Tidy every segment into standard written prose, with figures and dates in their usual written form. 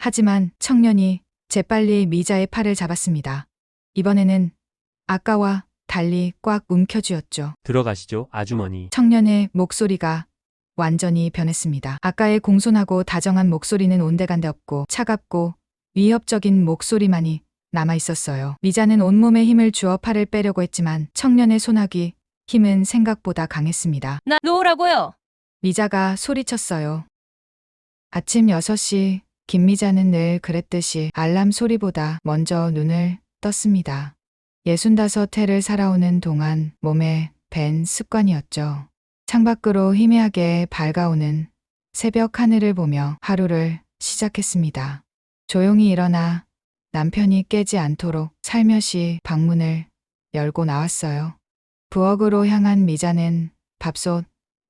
하지만 청년이 재빨리 미자의 팔을 잡았습니다. 이번에는 아까와 달리 꽉 움켜쥐었죠. 들어가시죠, 아주머니. 청년의 목소리가 완전히 변했습니다. 아까의 공손하고 다정한 목소리는 온데간데 없고 차갑고 위협적인 목소리만이 남아 있었어요. 미자는 온몸에 힘을 주어 팔을 빼려고 했지만 청년의 소나기 힘은 생각보다 강했습니다. 나 놓으라고요. 미자가 소리쳤어요. 아침 6시 김미자는 늘 그랬듯이 알람 소리보다 먼저 눈을 떴습니다. 65해를 살아오는 동안 몸에 밴 습관이었죠. 창밖으로 희미하게 밝아오는 새벽 하늘을 보며 하루를 시작했습니다. 조용히 일어나 남편이 깨지 않도록 살며시 방문을 열고 나왔어요. 부엌으로 향한 미자는 밥솥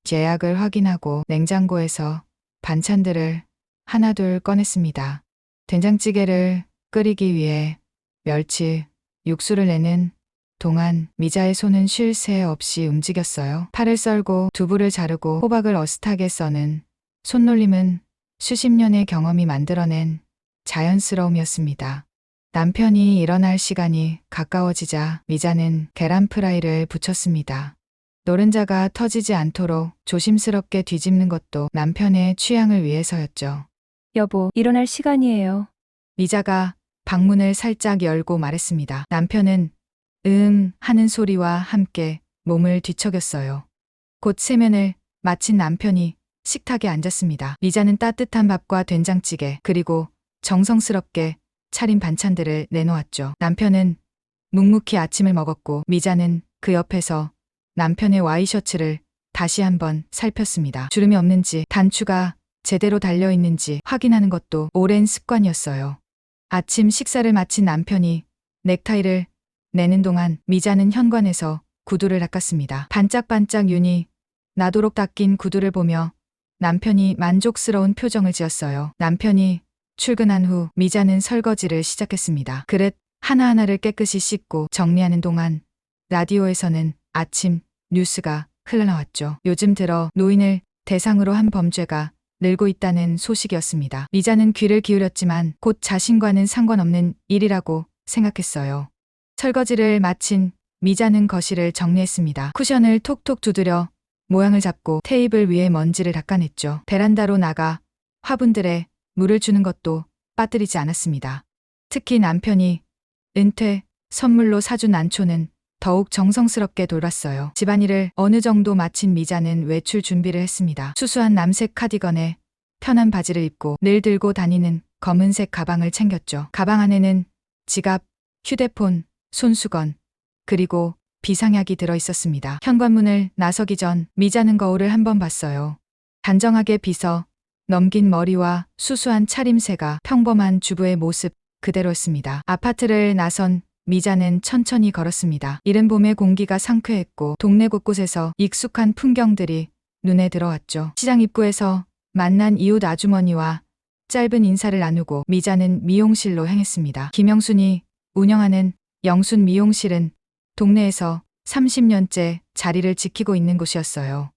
예약을 확인하고 냉장고에서 반찬들을 하나둘 꺼냈습니다. 된장찌개를 끓이기 위해 멸치, 육수를 내는 동안 미자의 손은 쉴 새 없이 움직였어요. 파를 썰고 두부를 자르고 호박을 어슷하게 써는 손놀림은 수십 년의 경험이 만들어낸 자연스러움이었습니다. 남편이 일어날 시간이 가까워지자 미자는 계란 프라이를 부쳤습니다. 노른자가 터지지 않도록 조심스럽게 뒤집는 것도 남편의 취향을 위해서였죠. 여보, 일어날 시간이에요. 미자가 방문을 살짝 열고 말했습니다. 남편은 하는 소리와 함께 몸을 뒤척였어요. 곧 세면을 마친 남편이 식탁에 앉았습니다. 미자는 따뜻한 밥과 된장찌개 그리고 정성스럽게 차린 반찬들을 내놓았죠. 남편은 묵묵히 아침을 먹었고 미자는 그 옆에서 남편의 와이셔츠를 다시 한번 살폈습니다. 주름이 없는지 단추가 제대로 달려있는지 확인하는 것도 오랜 습관이었어요. 아침 식사를 마친 남편이 넥타이를 내는 동안 미자는 현관에서 구두를 닦았습니다. 반짝반짝 윤이 나도록 닦인 구두를 보며 남편이 만족스러운 표정을 지었어요. 남편이 출근한 후 미자는 설거지를 시작했습니다. 그릇 하나하나를 깨끗이 씻고 정리하는 동안 라디오에서는 아침 뉴스가 흘러나왔죠. 요즘 들어 노인을 대상으로 한 범죄가 늘고 있다는 소식이었습니다. 미자는 귀를 기울였지만 곧 자신과는 상관없는 일이라고 생각했어요. 설거지를 마친 미자는 거실을 정리했습니다. 쿠션을 톡톡 두드려 모양을 잡고 테이블 위에 먼지를 닦아냈죠. 베란다로 나가 화분들에 물을 주는 것도 빠뜨리지 않았습니다. 특히 남편이 은퇴 선물로 사준 안초는 더욱 정성스럽게 돌봤어요. 집안일을 어느 정도 마친 미자는 외출 준비를 했습니다. 수수한 남색 카디건에 편한 바지를 입고 늘 들고 다니는 검은색 가방을 챙겼죠. 가방 안에는 지갑, 휴대폰, 손수건, 그리고 비상약이 들어 있었습니다. 현관문을 나서기 전 미자는 거울을 한번 봤어요. 단정하게 빗어 넘긴 머리와 수수한 차림새가 평범한 주부의 모습 그대로였습니다. 아파트를 나선 미자는 천천히 걸었습니다. 이른 봄의 공기가 상쾌했고 동네 곳곳에서 익숙한 풍경들이 눈에 들어왔죠. 시장 입구에서 만난 이웃 아주머니와 짧은 인사를 나누고 미자는 미용실로 향했습니다. 김영순이 운영하는 영순 미용실은 동네에서 30년째 자리를 지키고 있는 곳이었어요.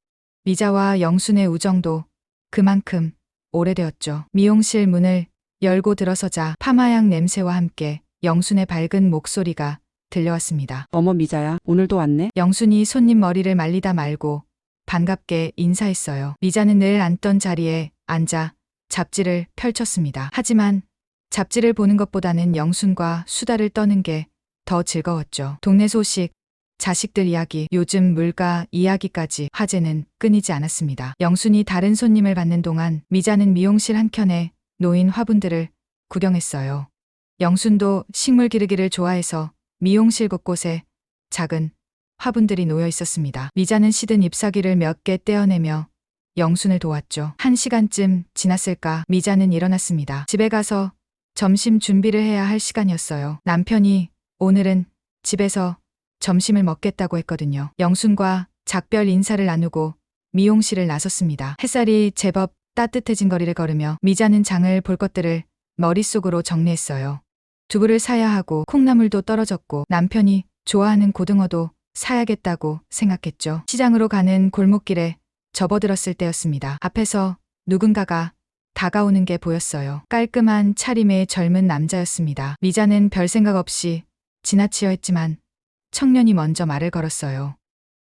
미자와 영순의 우정도 그만큼 오래되었죠. 미용실 문을 열고 들어서자 파마향 냄새와 함께 영순의 밝은 목소리가 들려왔습니다. 어머 미자야, 오늘도 왔네? 영순이 손님 머리를 말리다 말고 반갑게 인사했어요. 미자는 늘 앉던 자리에 앉아 잡지를 펼쳤습니다. 하지만 잡지를 보는 것보다는 영순과 수다를 떠는 게 더 즐거웠죠. 동네 소식, 자식들 이야기, 요즘 물가 이야기까지 화제는 끊이지 않았습니다. 영순이 다른 손님을 받는 동안 미자는 미용실 한켠에 놓인 화분들을 구경했어요. 영순도 식물 기르기를 좋아해서 미용실 곳곳에 작은 화분들이 놓여 있었습니다. 미자는 시든 잎사귀를 몇 개 떼어내며 영순을 도왔죠. 1시간쯤 지났을까 미자는 일어났습니다. 집에 가서 점심 준비를 해야 할 시간이었어요. 남편이 오늘은 집에서 점심을 먹겠다고 했거든요. 영순과 작별 인사를 나누고 미용실을 나섰습니다. 햇살이 제법 따뜻해진 거리를 걸으며 미자는 장을 볼 것들을 머릿속으로 정리했어요. 두부를 사야 하고 콩나물도 떨어졌고 남편이 좋아하는 고등어도 사야겠다고 생각했죠. 시장으로 가는 골목길에 접어들었을 때였습니다. 앞에서 누군가가 다가오는 게 보였어요. 깔끔한 차림의 젊은 남자였습니다. 미자는 별 생각 없이 지나치려 했지만 청년이 먼저 말을 걸었어요.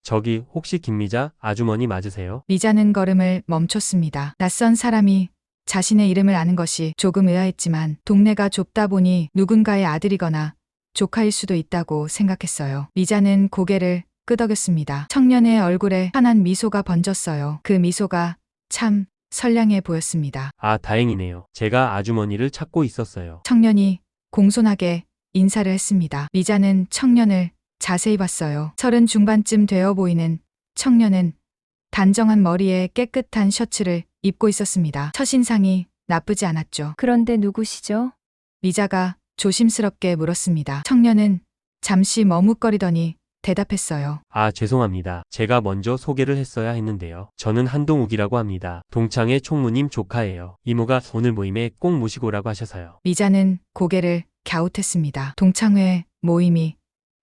저기 혹시 김미자 아주머니 맞으세요? 미자는 걸음을 멈췄습니다. 낯선 사람이 자신의 이름을 아는 것이 조금 의아했지만 동네가 좁다 보니 누군가의 아들이거나 조카일 수도 있다고 생각했어요. 미자는 고개를 끄덕였습니다. 청년의 얼굴에 환한 미소가 번졌어요. 그 미소가 참 선량해 보였습니다. 아, 다행이네요. 제가 아주머니를 찾고 있었어요. 청년이 공손하게 인사를 했습니다. 미자는 청년을 자세히 봤어요. 30 중반쯤 되어 보이는 청년은 단정한 머리에 깨끗한 셔츠를 입고 있었습니다. 첫인상이 나쁘지 않았죠. 그런데 누구시죠? 미자가 조심스럽게 물었습니다. 청년은 잠시 머뭇거리더니 대답했어요. 아, 죄송합니다. 제가 먼저 소개를 했어야 했는데요. 저는 한동욱이라고 합니다. 동창회 총무님 조카예요. 이모가 오늘 모임에 꼭 모시고 오라고 하셔서요. 미자는 고개를 갸웃했습니다. 동창회 모임이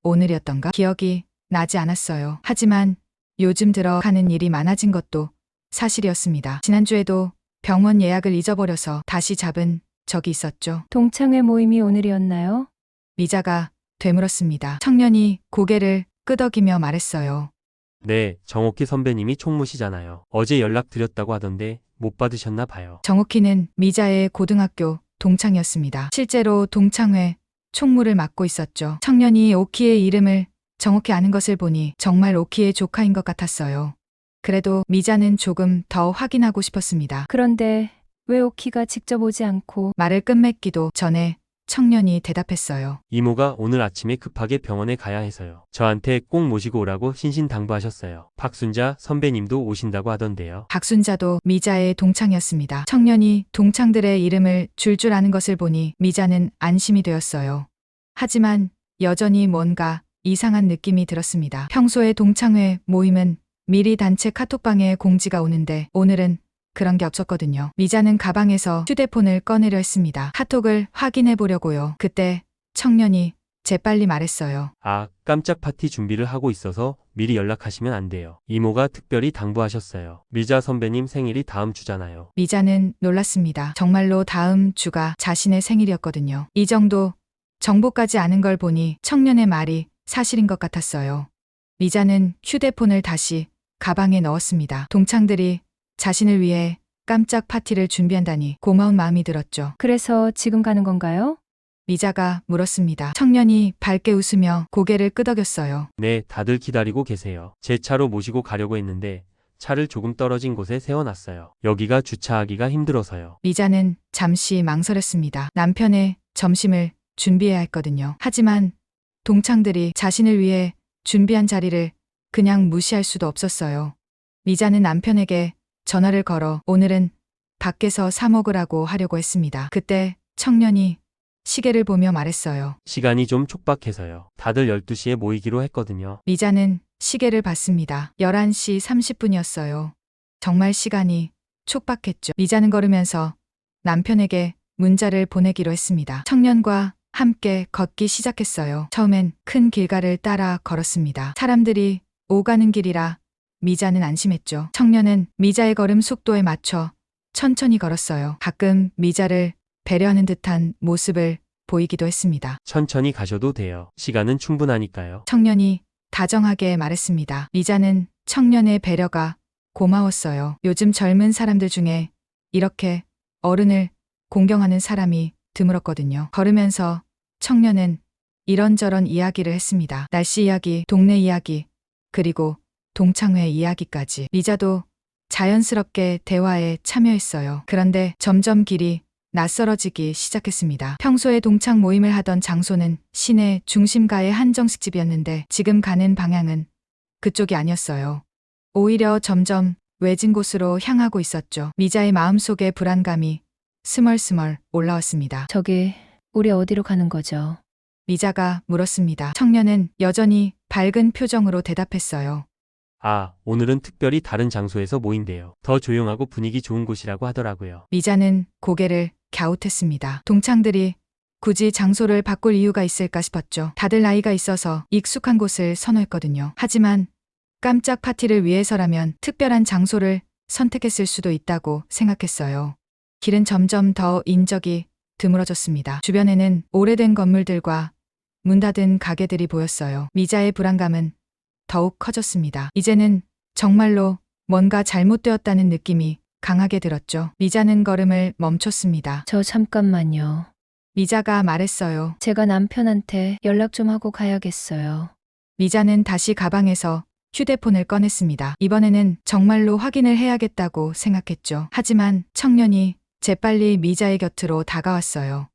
오늘이었던가? 기억이 나지 않았어요. 하지만 요즘 들어 가는 일이 많아진 것도 사실이었습니다. 지난주에도 병원 예약을 잊어버려서 다시 잡은 적이 있었죠. 동창회 모임이 오늘이었나요? 미자가 되물었습니다. 청년이 고개를 끄덕이며 말했어요. 네, 정옥희 선배님이 총무시잖아요. 어제 연락드렸다고 하던데 못 받으셨나 봐요. 정옥희는 미자의 고등학교 동창이었습니다. 실제로 동창회 총무를 맡고 있었죠. 청년이 오키의 이름을 정확히 아는 것을 보니 정말 오키의 조카인 것 같았어요. 그래도 미자는 조금 더 확인하고 싶었습니다. 그런데 왜 오키가 직접 오지 않고 말을 끝맺기도 전에 청년이 대답했어요. 이모가 오늘 아침에 급하게 병원에 가야 해서요. 저한테 꼭 모시고 오라고 신신당부하셨어요. 박순자 선배님도 오신다고 하던데요. 박순자도 미자의 동창이었습니다. 청년이 동창들의 이름을 줄줄 아는 것을 보니 미자는 안심이 되었어요. 하지만 여전히 뭔가 이상한 느낌이 들었습니다. 평소에 동창회 모임은 미리 단체 카톡방에 공지가 오는데 오늘은 그런 게 없었거든요. 미자는 가방에서 휴대폰을 꺼내려 했습니다. 카톡을 확인해 보려고요. 그때 청년이 재빨리 말했어요. 아, 깜짝 파티 준비를 하고 있어서 미리 연락하시면 안 돼요. 이모가 특별히 당부하셨어요. 미자 선배님 생일이 다음 주잖아요. 미자는 놀랐습니다. 정말로 다음 주가 자신의 생일이었거든요. 이 정도 정보까지 아는 걸 보니 청년의 말이 사실인 것 같았어요. 미자는 휴대폰을 다시 가방에 넣었습니다. 동창들이 자신을 위해 깜짝 파티를 준비한다니 고마운 마음이 들었죠. 그래서 지금 가는 건가요? 미자가 물었습니다. 청년이 밝게 웃으며 고개를 끄덕였어요. 네, 다들 기다리고 계세요. 제 차로 모시고 가려고 했는데 차를 조금 떨어진 곳에 세워놨어요. 여기가 주차하기가 힘들어서요. 미자는 잠시 망설였습니다. 남편의 점심을 준비해야 했거든요. 하지만 동창들이 자신을 위해 준비한 자리를 그냥 무시할 수도 없었어요. 미자는 남편에게 전화를 걸어 오늘은 밖에서 사 먹으라고 하려고 했습니다. 그때 청년이 시계를 보며 말했어요. 시간이 좀 촉박해서요. 다들 12시에 모이기로 했거든요. 미자는 시계를 봤습니다. 11시 30분이었어요. 정말 시간이 촉박했죠. 미자는 걸으면서 남편에게 문자를 보내기로 했습니다. 청년과 함께 걷기 시작했어요. 처음엔 큰 길가를 따라 걸었습니다. 사람들이 오가는 길이라 미자는 안심했죠. 청년은 미자의 걸음 속도에 맞춰 천천히 걸었어요. 가끔 미자를 배려하는 듯한 모습을 보이기도 했습니다. 천천히 가셔도 돼요. 시간은 충분하니까요. 청년이 다정하게 말했습니다. 미자는 청년의 배려가 고마웠어요. 요즘 젊은 사람들 중에 이렇게 어른을 공경하는 사람이 드물었거든요. 걸으면서 청년은 이런저런 이야기를 했습니다. 날씨 이야기, 동네 이야기, 그리고 동창회 이야기까지. 미자도 자연스럽게 대화에 참여했어요. 그런데 점점 길이 낯설어지기 시작했습니다. 평소에 동창 모임을 하던 장소는 시내 중심가의 한정식집이었는데 지금 가는 방향은 그쪽이 아니었어요. 오히려 점점 외진 곳으로 향하고 있었죠. 미자의 마음속에 불안감이 스멀스멀 올라왔습니다. 저기 우리 어디로 가는 거죠? 미자가 물었습니다. 청년은 여전히 밝은 표정으로 대답했어요. 아, 오늘은 특별히 다른 장소에서 모인대요. 더 조용하고 분위기 좋은 곳이라고 하더라고요. 미자는 고개를 갸웃했습니다. 동창들이 굳이 장소를 바꿀 이유가 있을까 싶었죠. 다들 나이가 있어서 익숙한 곳을 선호했거든요. 하지만 깜짝 파티를 위해서라면 특별한 장소를 선택했을 수도 있다고 생각했어요. 길은 점점 더 인적이 드물어졌습니다. 주변에는 오래된 건물들과 문 닫은 가게들이 보였어요. 미자의 불안감은 더욱 커졌습니다. 이제는 정말로 뭔가 잘못되었다는 느낌이 강하게 들었죠. 미자는 걸음을 멈췄습니다. 저 잠깐만요. 미자가 말했어요. 제가 남편한테 연락 좀 하고 가야겠어요. 미자는 다시 가방에서 휴대폰을 꺼냈습니다. 이번에는 정말로 확인을 해야겠다고 생각했죠. 하지만 청년이 재빨리 미자의 곁으로 다가왔어요.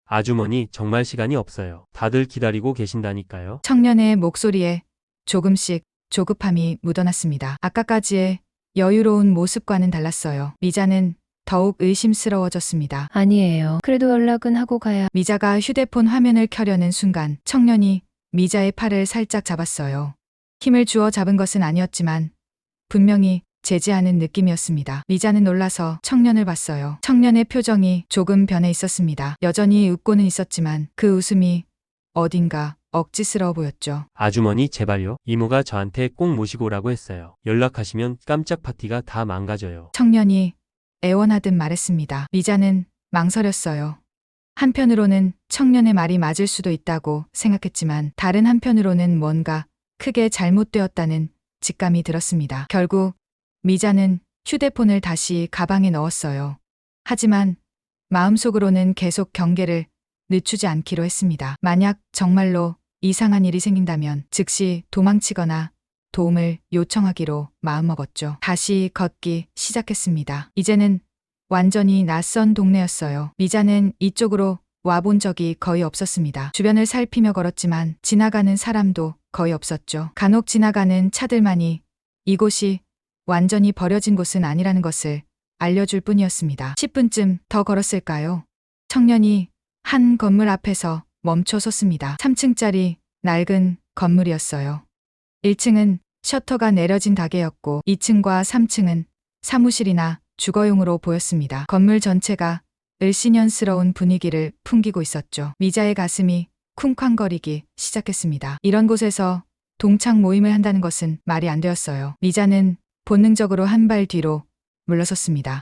아주머니, 정말 시간이 없어요. 다들 기다리고 계신다니까요. 청년의 목소리에 조금씩 조급함이 묻어났습니다. 아까까지의 여유로운 모습과는 달랐어요. 미자는 더욱 의심스러워졌습니다. 아니에요. 그래도 연락은 하고 가야. 미자가 휴대폰 화면을 켜려는 순간 청년이 미자의 팔을 살짝 잡았어요. 힘을 주어 잡은 것은 아니었지만 분명히 제지하는 느낌이었습니다. 미자는 놀라서 청년을 봤어요. 청년의 표정이 조금 변해 있었습니다. 여전히 웃고는 있었지만 그 웃음이 어딘가 억지스러워 보였죠. 아주머니, 제발요. 이모가 저한테 꼭 모시고 오라고 했어요. 연락하시면 깜짝 파티가 다 망가져요. 청년이 애원하듯 말했습니다. 미자는 망설였어요. 한편으로는 청년의 말이 맞을 수도 있다고 생각했지만 다른 한편으로는 뭔가 크게 잘못되었다는 직감이 들었습니다. 결국 미자는 휴대폰을 다시 가방에 넣었어요. 하지만 마음속으로는 계속 경계를 늦추지 않기로 했습니다. 만약 정말로 이상한 일이 생긴다면 즉시 도망치거나 도움을 요청하기로 마음먹었죠. 다시 걷기 시작했습니다. 이제는 완전히 낯선 동네였어요. 미자는 이쪽으로 와본 적이 거의 없었습니다. 주변을 살피며 걸었지만 지나가는 사람도 거의 없었죠. 간혹 지나가는 차들만이 이곳이 완전히 버려진 곳은 아니라는 것을 알려줄 뿐이었습니다. 10분쯤 더 걸었을까요? 청년이 한 건물 앞에서 멈춰 섰습니다. 3층짜리 낡은 건물이었어요. 1층은 셔터가 내려진 가게였고 2층과 3층은 사무실이나 주거용으로 보였습니다. 건물 전체가 을씨년스러운 분위기를 풍기고 있었죠. 미자의 가슴이 쿵쾅거리기 시작했습니다. 이런 곳에서 동창 모임을 한다는 것은 말이 안 되었어요. 미자는 본능적으로 한 발 뒤로 물러섰습니다.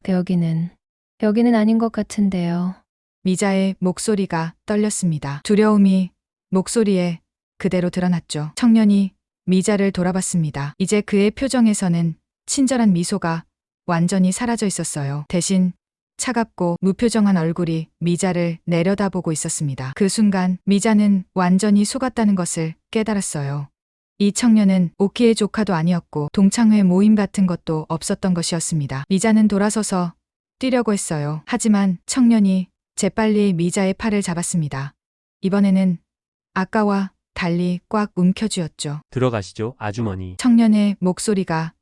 여기는 아닌 것 같은데요. 미자의 목소리가 떨렸습니다. 두려움이 목소리에 그대로 드러났죠. 청년이 미자를 돌아봤습니다. 이제 그의 표정에서는 친절한 미소가 완전히 사라져 있었어요. 대신 차갑고 무표정한 얼굴이 미자를 내려다보고 있었습니다. 그 순간 미자는 완전히 속았다는 것을 깨달았어요. 이 청년은 오키의 조카도 아니었고 동창회 모임 같은 것도 없었던 것이었습니다. 미자는 돌아서서 뛰려고 했어요. 하지만 청년이 재빨리 미자의 팔을 잡았습니다. 이번에는 아까와 달리 꽉 움켜쥐었죠. 들어가시죠, 아주머니. 청년의 목소리가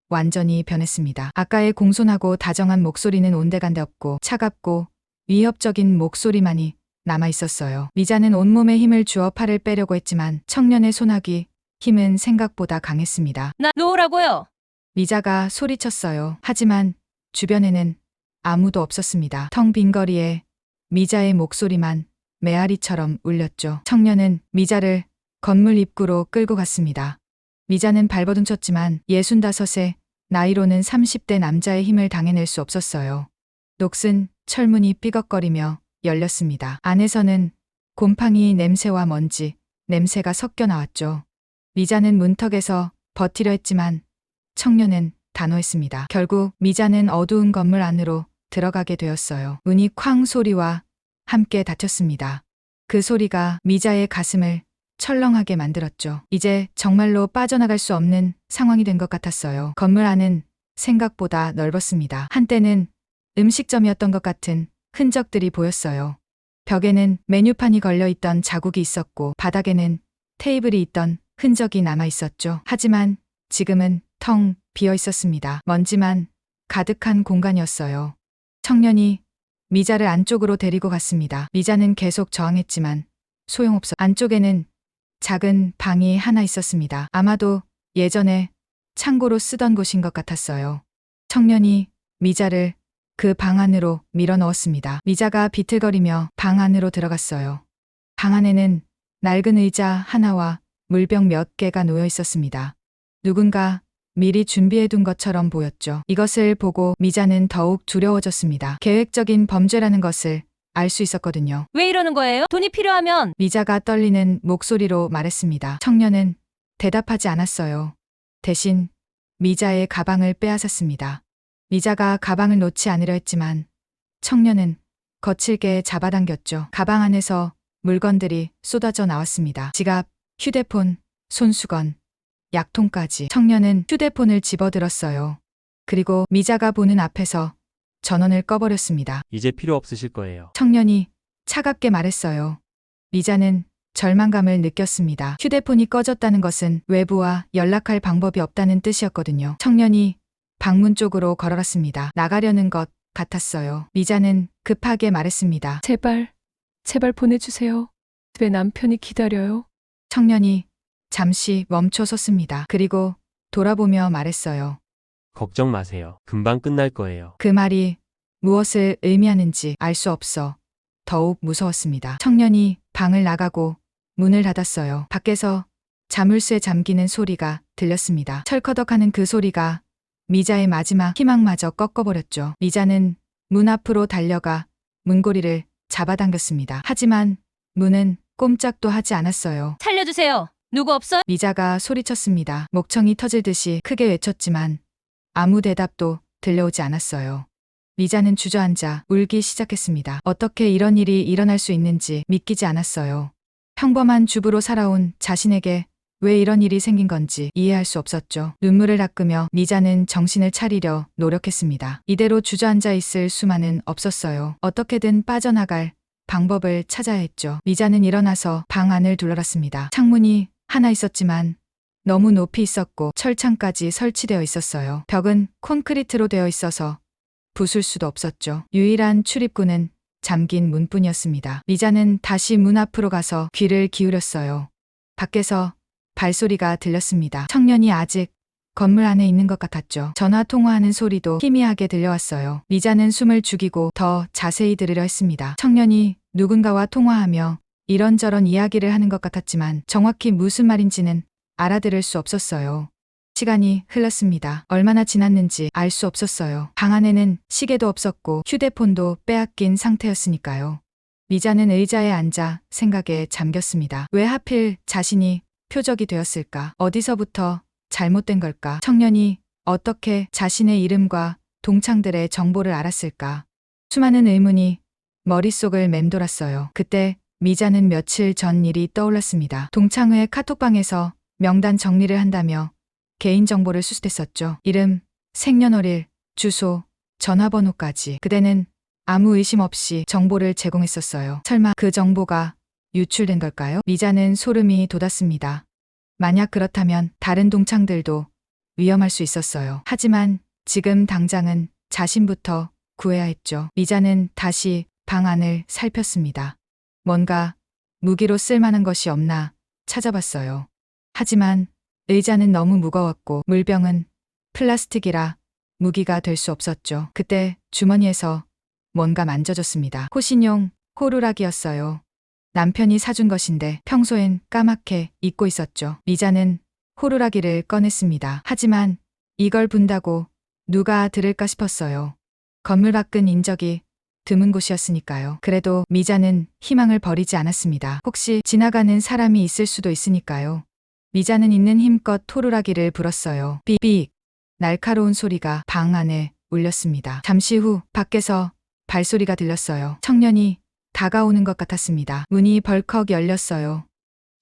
완전히 변했습니다. 아까의 공손하고 다정한 목소리는 온데간데 없고 차갑고 위협적인 목소리만이 남아 있었어요. 미자는 온몸에 힘을 주어 팔을 빼려고 했지만 청년의 손아귀 힘은 생각보다 강했습니다. 나 놓으라고요. 미자가 소리쳤어요. 하지만 주변에는 아무도 없었습니다. 텅 빈 거리에 미자의 목소리만 메아리처럼 울렸죠. 청년은 미자를 건물 입구로 끌고 갔습니다. 미자는 발버둥 쳤지만 65세, 나이로는 30대 남자의 힘을 당해낼 수 없었어요. 녹슨 철문이 삐걱거리며 열렸습니다. 안에서는 곰팡이 냄새와 먼지, 냄새가 섞여 나왔죠. 미자는 문턱에서 버티려 했지만 청년은 단호했습니다. 결국 미자는 어두운 건물 안으로 들어가게 되었어요. 문이 쾅 소리와 함께 닫혔습니다. 그 소리가 미자의 가슴을 철렁하게 만들었죠. 이제 정말로 빠져나갈 수 없는 상황이 된 것 같았어요. 건물 안은 생각보다 넓었습니다. 한때는 음식점이었던 것 같은 흔적들이 보였어요. 벽에는 메뉴판이 걸려 있던 자국이 있었고 바닥에는 테이블이 있던 흔적이 남아 있었죠. 하지만 지금은 텅 비어 있었습니다. 먼지만 가득한 공간이었어요. 청년이 미자를 안쪽으로 데리고 갔습니다. 미자는 계속 저항했지만 소용없어. 안쪽에는 작은 방이 하나 있었습니다. 아마도 예전에 창고로 쓰던 곳인 것 같았어요. 청년이 미자를 그 방 안으로 밀어 넣었습니다. 미자가 비틀거리며 방 안으로 들어갔어요. 방 안에는 낡은 의자 하나와 물병 몇 개가 놓여 있었습니다. 누군가 미리 준비해둔 것처럼 보였죠. 이것을 보고 미자는 더욱 두려워졌습니다. 계획적인 범죄라는 것을 알 수 있었거든요. 왜 이러는 거예요? 돈이 필요하면 미자가 떨리는 목소리로 말했습니다. 청년은 대답하지 않았어요. 대신 미자의 가방을 빼앗았습니다. 미자가 가방을 놓지 않으려 했지만 청년은 거칠게 잡아당겼죠. 가방 안에서 물건들이 쏟아져 나왔습니다. 지갑, 휴대폰, 손수건, 약통까지. 청년은 휴대폰을 집어들었어요. 그리고 미자가 보는 앞에서 전원을 꺼버렸습니다. 이제 필요 없으실 거예요. 청년이 차갑게 말했어요. 미자는 절망감을 느꼈습니다. 휴대폰이 꺼졌다는 것은 외부와 연락할 방법이 없다는 뜻이었거든요. 청년이 방문 쪽으로 걸어갔습니다. 나가려는 것 같았어요. 미자는 급하게 말했습니다. 제발 보내주세요. 집에 남편이 기다려요. 청년이 잠시 멈춰 섰습니다. 그리고 돌아보며 말했어요. 걱정 마세요. 금방 끝날 거예요. 그 말이 무엇을 의미하는지 알 수 없어 더욱 무서웠습니다. 청년이 방을 나가고 문을 닫았어요. 밖에서 자물쇠 잠기는 소리가 들렸습니다. 철커덕하는 그 소리가 미자의 마지막 희망마저 꺾어버렸죠. 미자는 문 앞으로 달려가 문고리를 잡아당겼습니다. 하지만 문은 꼼짝도 하지 않았어요. 살려주세요. 누구 없어요? 미자가 소리쳤습니다. 목청이 터질 듯이 크게 외쳤지만 아무 대답도 들려오지 않았어요. 미자는 주저앉아 울기 시작했습니다. 어떻게 이런 일이 일어날 수 있는지 믿기지 않았어요. 평범한 주부로 살아온 자신에게 왜 이런 일이 생긴 건지 이해할 수 없었죠. 눈물을 닦으며 미자는 정신을 차리려 노력했습니다. 이대로 주저앉아 있을 수만은 없었어요. 어떻게든 빠져나갈 방법을 찾아야 했죠. 미자는 일어나서 방 안을 둘러봤습니다. 창문이 하나 있었지만 너무 높이 있었고 철창까지 설치되어 있었어요. 벽은 콘크리트로 되어 있어서 부술 수도 없었죠. 유일한 출입구는 잠긴 문뿐이었습니다. 미자는 다시 문 앞으로 가서 귀를 기울였어요. 밖에서 발소리가 들렸습니다. 청년이 아직 건물 안에 있는 것 같았죠. 전화 통화하는 소리도 희미하게 들려왔어요. 미자는 숨을 죽이고 더 자세히 들으려 했습니다. 청년이 누군가와 통화하며 이런저런 이야기를 하는 것 같았지만 정확히 무슨 말인지는 알아들을 수 없었어요. 시간이 흘렀습니다. 얼마나 지났는지 알 수 없었어요. 방 안에는 시계도 없었고 휴대폰도 빼앗긴 상태였으니까요. 미자는 의자에 앉아 생각에 잠겼습니다. 왜 하필 자신이 표적이 되었을까? 어디서부터 잘못된 걸까? 청년이 어떻게 자신의 이름과 동창들의 정보를 알았을까? 수많은 의문이 머릿속을 맴돌았어요. 그때 미자는 며칠 전 일이 떠올랐습니다. 동창회의 카톡방에서 명단 정리를 한다며 개인정보를 수집했었죠. 이름, 생년월일, 주소, 전화번호까지. 그대는 아무 의심 없이 정보를 제공했었어요. 설마 그 정보가 유출된 걸까요? 미자는 소름이 돋았습니다. 만약 그렇다면 다른 동창들도 위험할 수 있었어요. 하지만 지금 당장은 자신부터 구해야 했죠. 미자는 다시 방 안을 살폈습니다. 뭔가 무기로 쓸만한 것이 없나 찾아봤어요. 하지만 의자는 너무 무거웠고 물병은 플라스틱이라 무기가 될 수 없었죠. 그때 주머니에서 뭔가 만져졌습니다. 호신용 호루라기였어요. 남편이 사준 것인데 평소엔 까맣게 잊고 있었죠. 미자는 호루라기를 꺼냈습니다. 하지만 이걸 분다고 누가 들을까 싶었어요. 건물 밖은 인적이 드문 곳이었으니까요. 그래도 미자는 희망을 버리지 않았습니다. 혹시 지나가는 사람이 있을 수도 있으니까요. 미자는 있는 힘껏 호루라기를 불었어요. 삐빅. 날카로운 소리가 방 안에 울렸습니다. 잠시 후 밖에서 발소리가 들렸어요. 청년이 다가오는 것 같았습니다. 문이 벌컥 열렸어요.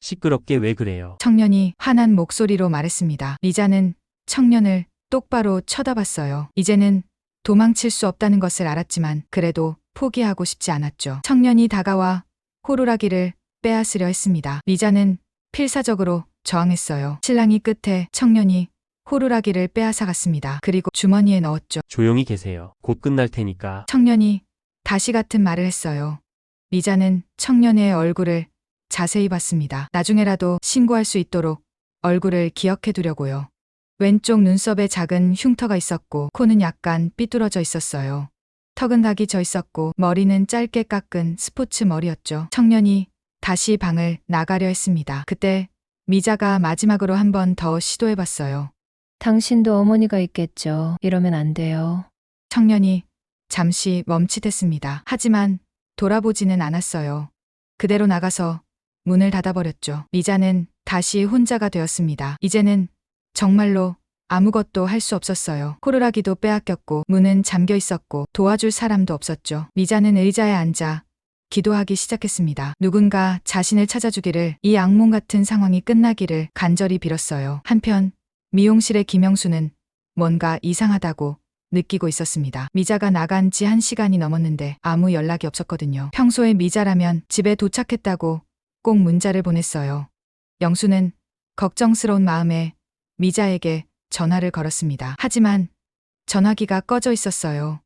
시끄럽게 왜 그래요? 청년이 화난 목소리로 말했습니다. 미자는 청년을 똑바로 쳐다봤어요. 이제는 도망칠 수 없다는 것을 알았지만 그래도 포기하고 싶지 않았죠. 청년이 다가와 호루라기를 빼앗으려 했습니다. 미자는 필사적으로 저항했어요. 신랑이 끝에 청년이 호루라기를 빼앗아갔습니다. 그리고 주머니에 넣었죠. 조용히 계세요. 곧 끝날 테니까. 청년이 다시 같은 말을 했어요. 미자는 청년의 얼굴을 자세히 봤습니다. 나중에라도 신고할 수 있도록 얼굴을 기억해 두려고요. 왼쪽 눈썹에 작은 흉터가 있었고 코는 약간 삐뚤어져 있었어요. 턱은 각이 져 있었고 머리는 짧게 깎은 스포츠 머리였죠. 청년이 다시 방을 나가려 했습니다. 그때 미자가 마지막으로 한 번 더 시도해봤어요. 당신도 어머니가 있겠죠. 이러면 안 돼요. 청년이 잠시 멈칫했습니다. 하지만 돌아보지는 않았어요. 그대로 나가서 문을 닫아버렸죠. 미자는 다시 혼자가 되었습니다. 이제는 정말로 아무것도 할 수 없었어요. 호루라기도 빼앗겼고 문은 잠겨 있었고 도와줄 사람도 없었죠. 미자는 의자에 앉아 기도하기 시작했습니다. 누군가 자신을 찾아주기를, 이 악몽 같은 상황이 끝나기를 간절히 빌었어요. 한편 미용실의 김영수는 뭔가 이상하다고 느끼고 있었습니다. 미자가 나간 지 1시간이 넘었는데 아무 연락이 없었거든요. 평소에 미자라면 집에 도착했다고 꼭 문자를 보냈어요. 영수는 걱정스러운 마음에 미자에게 전화를 걸었습니다. 하지만 전화기가 꺼져 있었어요.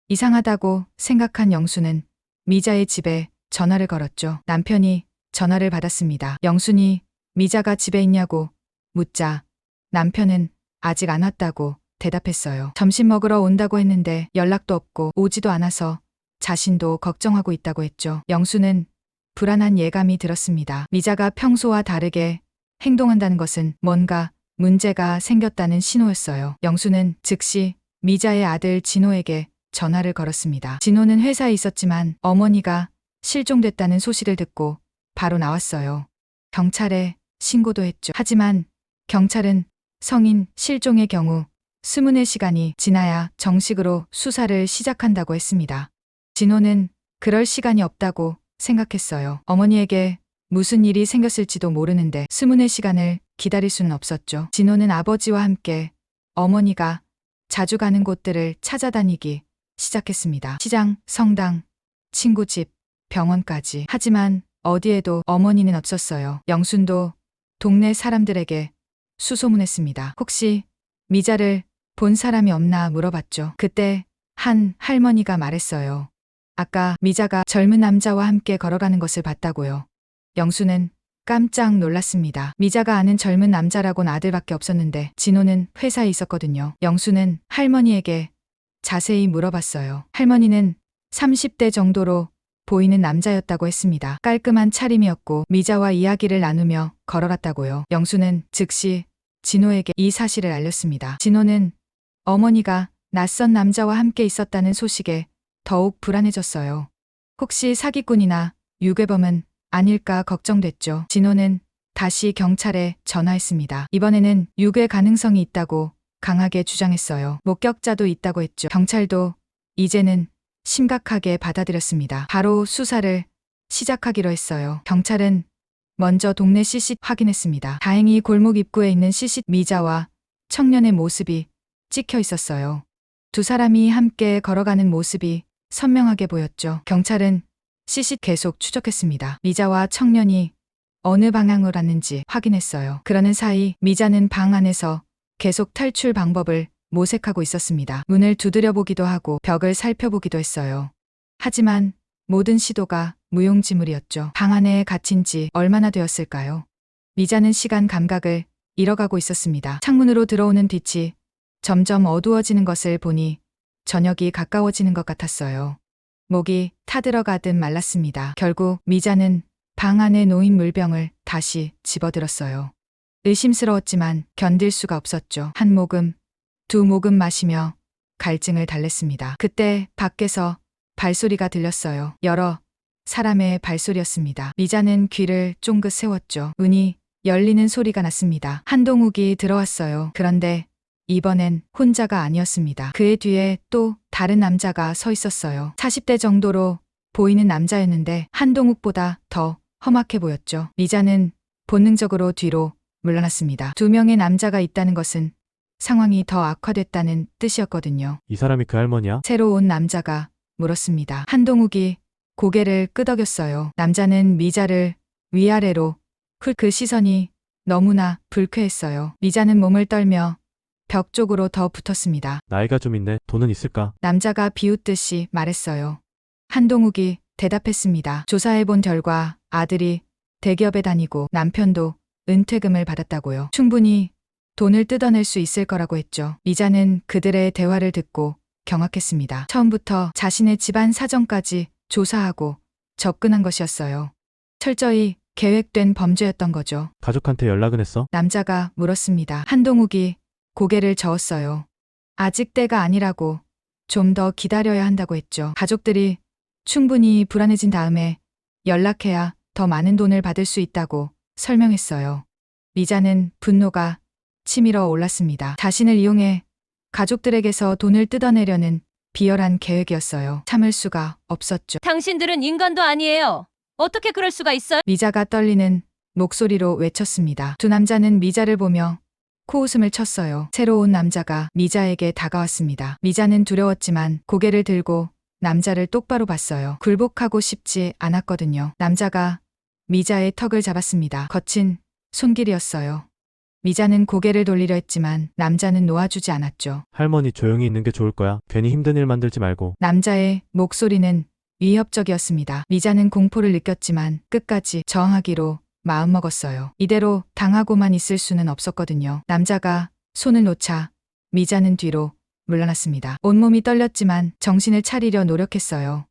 이상하다고 생각한 영수는 미자의 집에 전화를 걸었죠. 남편이 전화를 받았습니다. 영순이 미자가 집에 있냐고 묻자 남편은 아직 안 왔다고 대답했어요. 점심 먹으러 온다고 했는데 연락도 없고 오지도 않아서 자신도 걱정하고 있다고 했죠. 영수는 불안한 예감이 들었습니다. 미자가 평소와 다르게 행동한다는 것은 뭔가 문제가 생겼다는 신호였어요. 영수는 즉시 미자의 아들 진호에게 전화를 걸었습니다. 진호는 회사에 있었지만 어머니가 실종됐다는 소식을 듣고 바로 나왔어요. 경찰에 신고도 했죠. 하지만 경찰은 성인 실종의 경우 24시간이 지나야 정식으로 수사를 시작한다고 했습니다. 진호는 그럴 시간이 없다고 생각했어요. 어머니에게 무슨 일이 생겼을지도 모르는데 24시간을 기다릴 수는 없었죠. 진호는 아버지와 함께 어머니가 자주 가는 곳들을 찾아다니기 시작했습니다. 시장, 성당, 친구 집, 병원까지. 하지만 어디에도 어머니는 없었어요. 영순도 동네 사람들에게 수소문했습니다. 혹시 미자를 본 사람이 없나 물어봤죠. 그때 한 할머니가 말했어요. 아까 미자가 젊은 남자와 함께 걸어가는 것을 봤다고요. 영수는 깜짝 놀랐습니다. 미자가 아는 젊은 남자라곤 아들밖에 없었는데 진호는 회사에 있었거든요. 영수는 할머니에게 자세히 물어봤어요. 할머니는 30대 정도로 보이는 남자였다고 했습니다. 깔끔한 차림이었고 미자와 이야기를 나누며 걸어갔다고요. 영수는 즉시 진호에게 이 사실을 알렸습니다. 진호는 어머니가 낯선 남자와 함께 있었다는 소식에 더욱 불안해졌어요. 혹시 사기꾼이나 유괴범은 아닐까 걱정됐죠. 진호는 다시 경찰에 전화했습니다. 이번에는 유괴 가능성이 있다고 강하게 주장했어요. 목격자도 있다고 했죠. 경찰도 이제는 심각하게 받아들였습니다. 바로 수사를 시작하기로 했어요. 경찰은 먼저 동네 CCTV 확인했습니다. 다행히 골목 입구에 있는 CCTV 미자와 청년의 모습이 찍혀 있었어요. 두 사람이 함께 걸어가는 모습이 선명하게 보였죠. 경찰은 CCTV 계속 추적했습니다. 미자와 청년이 어느 방향으로 갔는지 확인했어요. 그러는 사이 미자는 방 안에서 계속 탈출 방법을 모색하고 있었습니다. 문을 두드려 보기도 하고 벽을 살펴보기도 했어요. 하지만 모든 시도가 무용지물이었죠. 방 안에 갇힌 지 얼마나 되었을까요? 미자는 시간 감각을 잃어가고 있었습니다. 창문으로 들어오는 빛이 점점 어두워지는 것을 보니 저녁이 가까워지는 것 같았어요. 목이 타들어가듯 말랐습니다. 결국 미자는 방 안에 놓인 물병을 다시 집어들었어요. 의심스러웠지만 견딜 수가 없었죠. 한 모금, 두 모금 마시며 갈증을 달랬습니다. 그때 밖에서 발소리가 들렸어요. 여러 사람의 발소리였습니다. 미자는 귀를 쫑긋 세웠죠. 문이 열리는 소리가 났습니다. 한동욱이 들어왔어요. 그런데 이번엔 혼자가 아니었습니다. 그의 뒤에 또 다른 남자가 서 있었어요. 40대 정도로 보이는 남자였는데 한동욱보다 더 험악해 보였죠. 미자는 본능적으로 뒤로 물러났습니다. 두 명의 남자가 있다는 것은 상황이 더 악화됐다는 뜻이었거든요. 이 사람이 그 할머니야? 새로 온 남자가 물었습니다. 한동욱이 고개를 끄덕였어요. 남자는 미자를 위아래로 그 시선이 너무나 불쾌했어요. 미자는 몸을 떨며 벽 쪽으로 더 붙었습니다. 나이가 좀 있네. 돈은 있을까? 남자가 비웃듯이 말했어요. 한동욱이 대답했습니다. 조사해본 결과 아들이 대기업에 다니고 남편도 은퇴금을 받았다고요. 충분히 돈을 뜯어낼 수 있을 거라고 했죠. 미자는 그들의 대화를 듣고 경악했습니다. 처음부터 자신의 집안 사정까지 조사하고 접근한 것이었어요. 철저히 계획된 범죄였던 거죠. 가족한테 연락은 했어? 남자가 물었습니다. 한동욱이 고개를 저었어요. 아직 때가 아니라고, 좀 더 기다려야 한다고 했죠. 가족들이 충분히 불안해진 다음에 연락해야 더 많은 돈을 받을 수 있다고 설명했어요. 미자는 분노가 치밀어 올랐습니다. 자신을 이용해 가족들에게서 돈을 뜯어내려는 비열한 계획이었어요. 참을 수가 없었죠. 당신들은 인간도 아니에요. 어떻게 그럴 수가 있어요? 미자가 떨리는 목소리로 외쳤습니다. 두 남자는 미자를 보며 코웃음을 쳤어요. 새로 온 남자가 미자에게 다가왔습니다. 미자는 두려웠지만 고개를 들고 남자를 똑바로 봤어요. 굴복하고 싶지 않았거든요. 남자가 미자의 턱을 잡았습니다. 거친 손길이었어요. 미자는 고개를 돌리려 했지만 남자는 놓아주지 않았죠. 할머니 조용히 있는 게 좋을 거야. 괜히 힘든 일 만들지 말고. 남자의 목소리는 위협적이었습니다. 미자는 공포를 느꼈지만 끝까지 저항하기로 마음먹었어요. 이대로 당하고만 있을 수는 없었거든요. 남자가 손을 놓자 미자는 뒤로 물러났습니다. 온몸이 떨렸지만 정신을 차리려 노력했어요.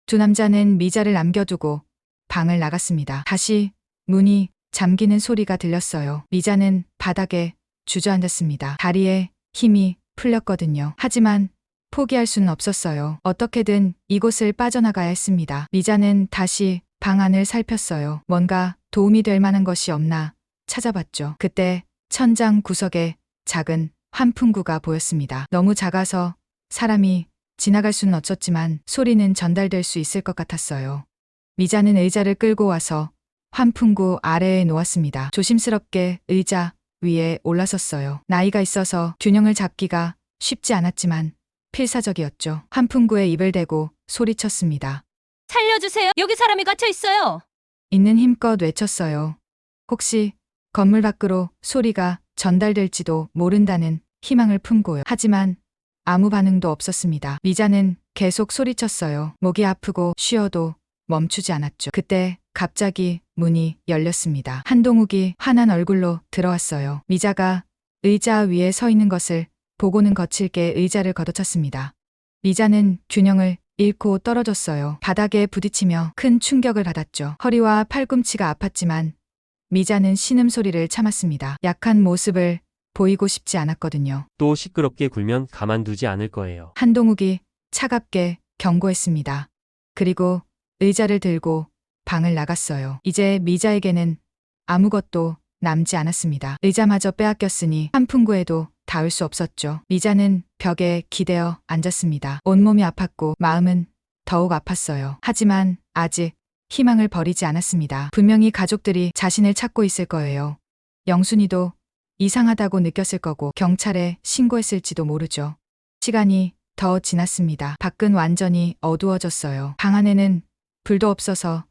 두 남자는 미자를 남겨두고 방을 나갔습니다. 다시 문이 잠기는 소리가 들렸어요. 미자는 바닥에 주저앉았습니다. 다리에 힘이 풀렸거든요. 하지만 포기할 수는 없었어요. 어떻게든 이곳을 빠져나가야 했습니다. 미자는 다시 방 안을 살폈어요. 뭔가 도움이 될 만한 것이 없나 찾아봤죠. 그때 천장 구석에 작은 환풍구가 보였습니다. 너무 작아서 사람이 지나갈 수는 없었지만 소리는 전달될 수 있을 것 같았어요. 미자는 의자를 끌고 와서 환풍구 아래에 놓았습니다. 조심스럽게 의자 위에 올라섰어요. 나이가 있어서 균형을 잡기가 쉽지 않았지만 필사적이었죠. 환풍구에 입을 대고 소리쳤습니다. 살려주세요. 여기 사람이 갇혀 있어요. 있는 힘껏 외쳤어요. 혹시 건물 밖으로 소리가 전달될지도 모른다는 희망을 품고요. 하지만 아무 반응도 없었습니다. 미자는 계속 소리쳤어요. 목이 아프고 쉬어도 멈추지 않았죠. 그때 갑자기 문이 열렸습니다. 한동욱이 환한 얼굴로 들어왔어요. 미자가 의자 위에 서 있는 것을 보고는 거칠게 의자를 걷어찼습니다. 미자는 균형을 잃고 떨어졌어요. 바닥에 부딪히며 큰 충격을 받았죠. 허리와 팔꿈치가 아팠지만 미자는 신음소리를 참았습니다. 약한 모습을 보이고 싶지 않았거든요. 또 시끄럽게 굴면 가만두지 않을 거예요. 한동욱이 차갑게 경고했습니다. 그리고 의자를 들고 방을 나갔어요. 이제 미자에게는 아무것도 남지 않았습니다. 의자마저 빼앗겼으니 환풍구에도 닿을 수 없었죠. 미자는 벽에 기대어 앉았습니다. 온몸이 아팠고 마음은 더욱 아팠어요. 하지만 아직 희망을 버리지 않았습니다. 분명히 가족들이 자신을 찾고 있을 거예요. 영순이도 이상하다고 느꼈을 거고 경찰에 신고했을지도 모르죠. 시간이 더 지났습니다. 밖은 완전히 어두워졌어요. 방 안에는 불도 없어서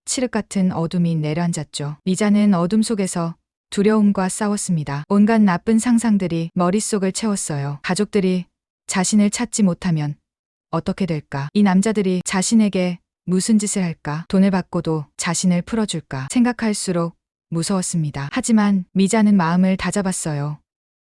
칠흑 같은 어둠이 내려앉았죠. 미자는 어둠 속에서 두려움과 싸웠습니다. 온갖 나쁜 상상들이 머릿속을 채웠어요. 가족들이 자신을 찾지 못하면 어떻게 될까? 이 남자들이 자신에게 무슨 짓을 할까? 돈을 받고도 자신을 풀어줄까? 생각할수록 무서웠습니다. 하지만 미자는 마음을 다잡았어요.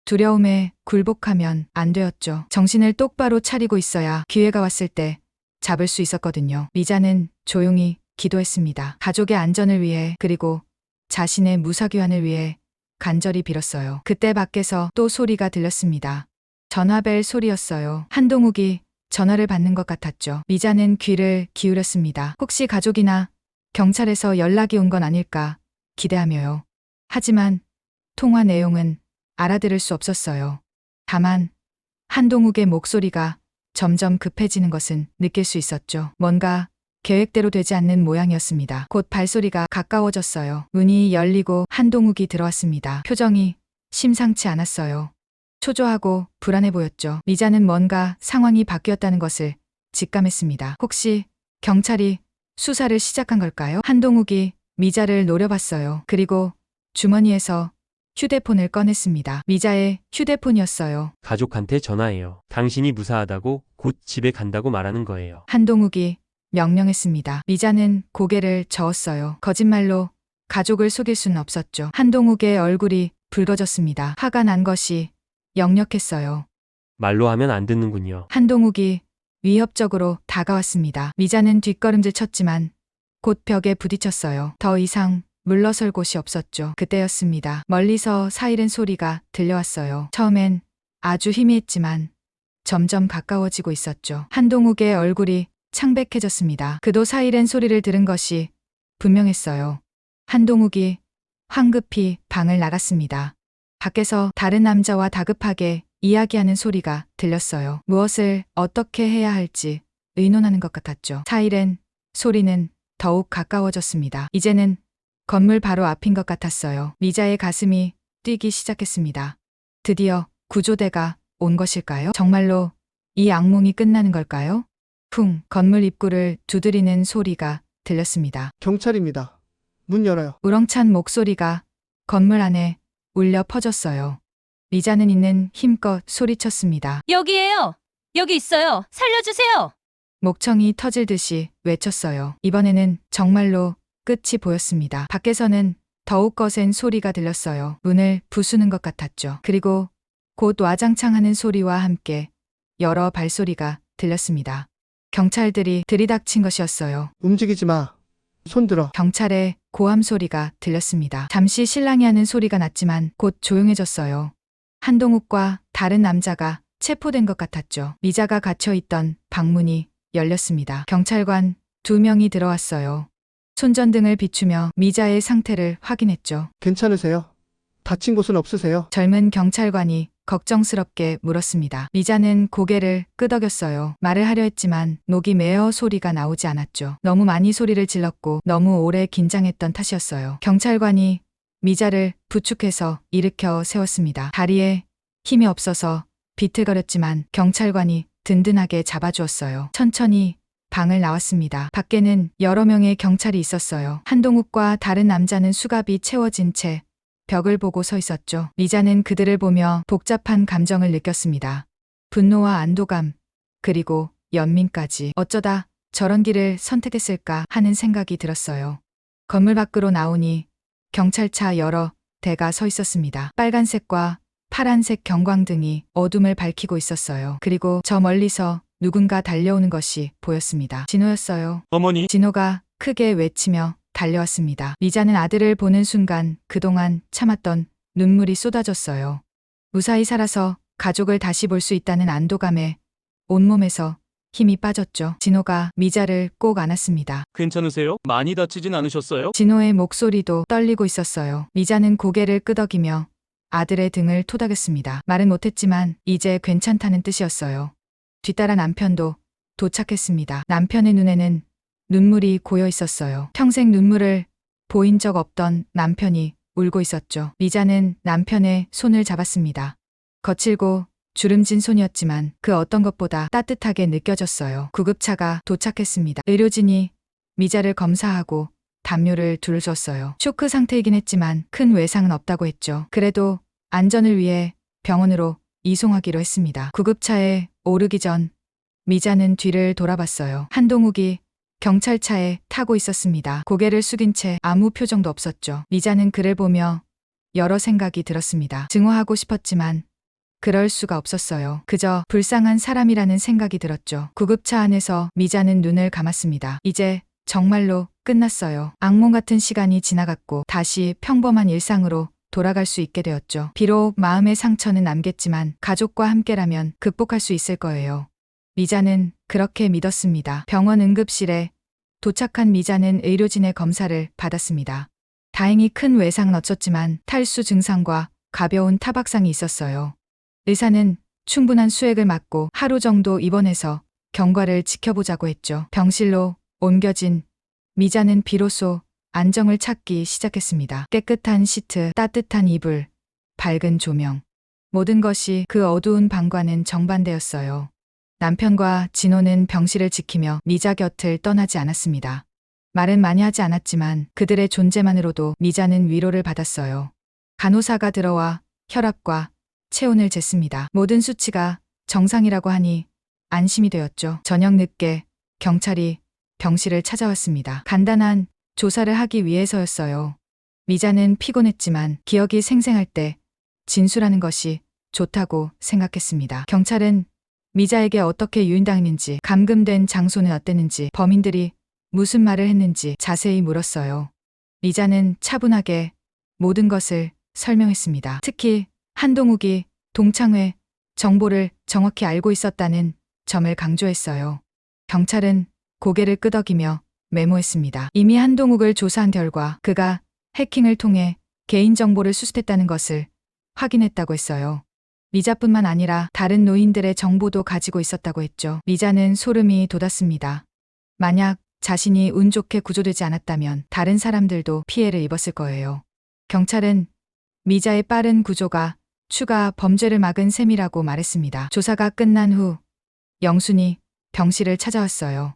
두려움에 굴복하면 안 되었죠. 정신을 똑바로 차리고 있어야 기회가 왔을 때 잡을 수 있었거든요. 미자는 조용히 기도했습니다. 가족의 안전을 위해 그리고 자신의 무사귀환을 위해 간절히 빌었어요. 그때 밖에서 또 소리가 들렸습니다. 전화벨 소리였어요. 한동욱이 전화를 받는 것 같았죠. 미자는 귀를 기울였습니다. 혹시 가족이나 경찰에서 연락이 온 건 아닐까 기대하며요. 하지만 통화 내용은 알아들을 수 없었어요. 다만 한동욱의 목소리가 점점 급해지는 것은 느낄 수 있었죠. 뭔가 계획대로 되지 않는 모양이었습니다. 곧 발소리가 가까워졌어요. 문이 열리고 한동욱이 들어왔습니다. 표정이 심상치 않았어요. 초조하고 불안해 보였죠. 미자는 뭔가 상황이 바뀌었다는 것을 직감했습니다. 혹시 경찰이 수사를 시작한 걸까요? 한동욱이 미자를 노려봤어요. 그리고 주머니에서 휴대폰을 꺼냈습니다. 미자의 휴대폰이었어요. 가족한테 전화해요. 당신이 무사하다고 곧 집에 간다고 말하는 거예요. 한동욱이 명령했습니다. 미자는 고개를 저었어요. 거짓말로 가족을 속일 수는 없었죠. 한동욱의 얼굴이 붉어졌습니다. 화가 난 것이 역력했어요. 말로 하면 안 듣는군요. 한동욱이 위협적으로 다가왔습니다. 미자는 뒷걸음질 쳤지만 곧 벽에 부딪혔어요. 더 이상 물러설 곳이 없었죠. 그때였습니다. 멀리서 사이렌 소리가 들려왔어요. 처음엔 아주 희미했지만 점점 가까워지고 있었죠. 한동욱의 얼굴이 창백해졌습니다. 그도 사이렌 소리를 들은 것이 분명했어요. 한동욱이 황급히 방을 나갔습니다. 밖에서 다른 남자와 다급하게 이야기하는 소리가 들렸어요. 무엇을 어떻게 해야 할지 의논하는 것 같았죠. 사이렌 소리는 더욱 가까워졌습니다. 이제는 건물 바로 앞인 것 같았어요. 미자의 가슴이 뛰기 시작했습니다. 드디어 구조대가 온 것일까요? 정말로 이 악몽이 끝나는 걸까요? 쿵, 건물 입구를 두드리는 소리가 들렸습니다. 경찰입니다. 문 열어요. 우렁찬 목소리가 건물 안에 울려 퍼졌어요. 미자는 있는 힘껏 소리쳤습니다. 여기에요. 여기 있어요. 살려주세요. 목청이 터질 듯이 외쳤어요. 이번에는 정말로 끝이 보였습니다. 밖에서는 더욱 거센 소리가 들렸어요. 문을 부수는 것 같았죠. 그리고 곧 와장창 하는 소리와 함께 여러 발소리가 들렸습니다. 경찰들이 들이닥친 것이었어요. 움직이지 마. 손 들어. 경찰의 고함 소리가 들렸습니다. 잠시 실랑이 하는 소리가 났지만 곧 조용해졌어요. 한동욱과 다른 남자가 체포된 것 같았죠. 미자가 갇혀있던 방문이 열렸습니다. 경찰관 2명이 들어왔어요. 손전등을 비추며 미자의 상태를 확인했죠. 괜찮으세요? 다친 곳은 없으세요? 젊은 경찰관이 걱정스럽게 물었습니다. 미자는 고개를 끄덕였어요. 말을 하려 했지만 목이 메어 소리가 나오지 않았죠. 너무 많이 소리를 질렀고 너무 오래 긴장했던 탓이었어요. 경찰관이 미자를 부축해서 일으켜 세웠습니다. 다리에 힘이 없어서 비틀거렸지만 경찰관이 든든하게 잡아주었어요. 천천히 방을 나왔습니다. 밖에는 여러 명의 경찰이 있었어요. 한동욱과 다른 남자는 수갑이 채워진 채 벽을 보고 서 있었죠. 미자는 그들을 보며 복잡한 감정을 느꼈습니다. 분노와 안도감, 그리고 연민까지. 어쩌다 저런 길을 선택했을까 하는 생각이 들었어요. 건물 밖으로 나오니 경찰차 여러 대가 서 있었습니다. 빨간색과 파란색 경광등이 어둠을 밝히고 있었어요. 그리고 저 멀리서 누군가 달려오는 것이 보였습니다. 진호였어요. 어머니, 진호가 크게 외치며 달려왔습니다. 미자는 아들을 보는 순간 그동안 참았던 눈물이 쏟아졌어요. 무사히 살아서 가족을 다시 볼 수 있다는 안도감에 온몸에서 힘이 빠졌죠. 진호가 미자를 꼭 안았습니다. 괜찮으세요? 많이 다치진 않으셨어요? 진호의 목소리도 떨리고 있었어요. 미자는 고개를 끄덕이며 아들의 등을 토닥였습니다. 말은 못했지만 이제 괜찮다는 뜻이었어요. 뒤따라 남편도 도착했습니다. 남편의 눈에는 눈물이 고여 있었어요. 평생 눈물을 보인 적 없던 남편이 울고 있었죠. 미자는 남편의 손을 잡았습니다. 거칠고 주름진 손이었지만 그 어떤 것보다 따뜻하게 느껴졌어요. 구급차가 도착했습니다. 의료진이 미자를 검사하고 담요를 둘러줬어요. 쇼크 상태이긴 했지만 큰 외상은 없다고 했죠. 그래도 안전을 위해 병원으로 이송하기로 했습니다. 구급차에 오르기 전 미자는 뒤를 돌아봤어요. 한동욱이 경찰차에 타고 있었습니다. 고개를 숙인 채 아무 표정도 없었죠. 미자는 그를 보며 여러 생각이 들었습니다. 증오하고 싶었지만 그럴 수가 없었어요. 그저 불쌍한 사람이라는 생각이 들었죠. 구급차 안에서 미자는 눈을 감았습니다. 이제 정말로 끝났어요. 악몽 같은 시간이 지나갔고 다시 평범한 일상으로 돌아갈 수 있게 되었죠. 비록 마음의 상처는 남겠지만 가족과 함께라면 극복할 수 있을 거예요. 미자는 그렇게 믿었습니다. 병원 응급실에 도착한 미자는 의료진의 검사를 받았습니다. 다행히 큰 외상은 없었지만 탈수 증상과 가벼운 타박상이 있었어요. 의사는 충분한 수액을 맞고 하루 정도 입원해서 경과를 지켜보자고 했죠. 병실로 옮겨진 미자는 비로소 안정을 찾기 시작했습니다. 깨끗한 시트, 따뜻한 이불, 밝은 조명. 모든 것이 그 어두운 방과는 정반대였어요. 남편과 진호는 병실을 지키며 미자 곁을 떠나지 않았습니다. 말은 많이 하지 않았지만 그들의 존재만으로도 미자는 위로를 받았어요. 간호사가 들어와 혈압과 체온을 쟀습니다. 모든 수치가 정상이라고 하니 안심이 되었죠. 저녁 늦게 경찰이 병실을 찾아왔습니다. 간단한 조사를 하기 위해서였어요. 미자는 피곤했지만 기억이 생생할 때 진술하는 것이 좋다고 생각했습니다. 경찰은 미자에게 어떻게 유인당했는지, 감금된 장소는 어땠는지, 범인들이 무슨 말을 했는지 자세히 물었어요. 미자는 차분하게 모든 것을 설명했습니다. 특히 한동욱이 동창회 정보를 정확히 알고 있었다는 점을 강조했어요. 경찰은 고개를 끄덕이며 메모했습니다. 이미 한동욱을 조사한 결과 그가 해킹을 통해 개인정보를 수수했다는 것을 확인했다고 했어요. 미자뿐만 아니라 다른 노인들의 정보도 가지고 있었다고 했죠. 미자는 소름이 돋았습니다. 만약 자신이 운 좋게 구조되지 않았다면 다른 사람들도 피해를 입었을 거예요. 경찰은 미자의 빠른 구조가 추가 범죄를 막은 셈이라고 말했습니다. 조사가 끝난 후 영순이 병실을 찾아왔어요.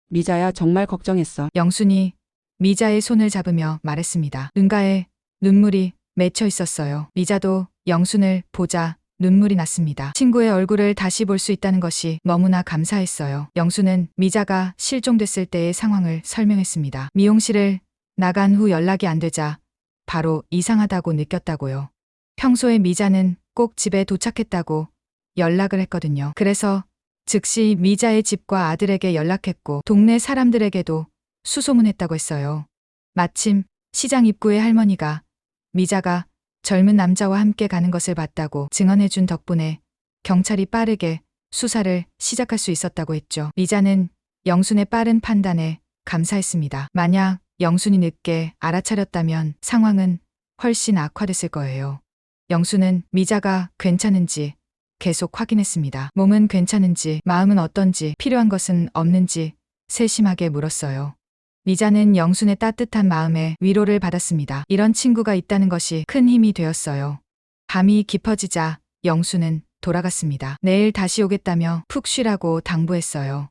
미자야, 정말 걱정했어. 영순이 미자의 손을 잡으며 말했습니다. 눈가에 눈물이 맺혀 있었어요. 미자도 영순을 보자 눈물이 났습니다. 친구의 얼굴을 다시 볼 수 있다는 것이 너무나 감사했어요. 영순은 미자가 실종됐을 때의 상황을 설명했습니다. 미용실을 나간 후 연락이 안 되자 바로 이상하다고 느꼈다고요. 평소에 미자는 꼭 집에 도착했다고 연락을 했거든요. 그래서 즉시 미자의 집과 아들에게 연락했고 동네 사람들에게도 수소문했다고 했어요. 마침 시장 입구의 할머니가 미자가 젊은 남자와 함께 가는 것을 봤다고 증언해준 덕분에 경찰이 빠르게 수사를 시작할 수 있었다고 했죠. 미자는 영순의 빠른 판단에 감사했습니다. 만약 영순이 늦게 알아차렸다면 상황은 훨씬 악화됐을 거예요. 영순은 미자가 괜찮은지 계속 확인했습니다. 몸은 괜찮은지, 마음은 어떤지, 필요한 것은 없는지 세심하게 물었어요. 미자는 영순의 따뜻한 마음에 위로를 받았습니다. 이런 친구가 있다는 것이 큰 힘이 되었어요. 밤이 깊어지자 영순은 돌아갔습니다. 내일 다시 오겠다며 푹 쉬라고 당부했어요.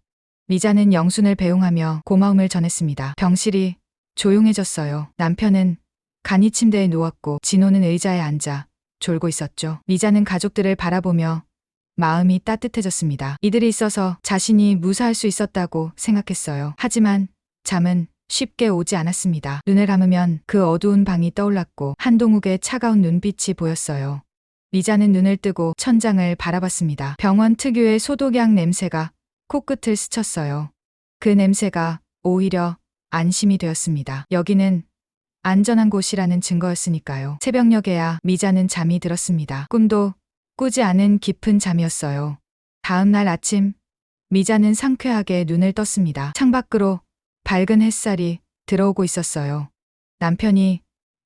미자는 영순을 배웅하며 고마움을 전했습니다. 병실이 조용해졌어요. 남편은 간이 침대에 누웠고 진호는 의자에 앉아 졸고 있었죠. 미자는 가족들을 바라보며 마음이 따뜻해졌습니다. 이들이 있어서 자신이 무사할 수 있었다고 생각했어요. 하지만 잠은 쉽게 오지 않았습니다. 눈을 감으면 그 어두운 방이 떠올랐고 한동욱의 차가운 눈빛이 보였어요. 미자는 눈을 뜨고 천장을 바라봤습니다. 병원 특유의 소독약 냄새가 코끝을 스쳤어요. 그 냄새가 오히려 안심이 되었습니다. 여기는 안전한 곳이라는 증거였으니까요. 새벽녘에야 미자는 잠이 들었습니다. 꿈도 꾸지 않은 깊은 잠이었어요. 다음 날 아침 미자는 상쾌하게 눈을 떴습니다. 창밖으로 밝은 햇살이 들어오고 있었어요. 남편이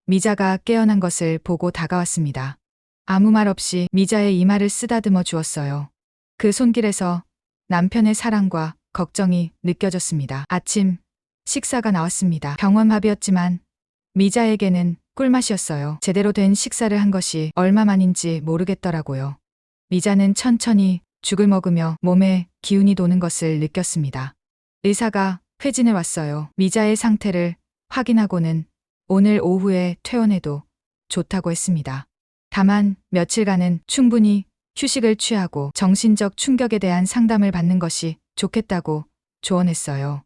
미자가 깨어난 것을 보고 다가왔습니다. 아무 말 없이 미자의 이마를 쓰다듬어 주었어요. 그 손길에서 남편의 사랑과 걱정이 느껴졌습니다. 아침 식사가 나왔습니다. 병원밥이었지만 미자에게는 꿀맛이었어요. 제대로 된 식사를 한 것이 얼마만인지 모르겠더라고요. 미자는 천천히 죽을 먹으며 몸에 기운이 도는 것을 느꼈습니다. 의사가 회진을 왔어요. 미자의 상태를 확인하고는 오늘 오후에 퇴원해도 좋다고 했습니다. 다만 며칠간은 충분히 휴식을 취하고 정신적 충격에 대한 상담을 받는 것이 좋겠다고 조언했어요.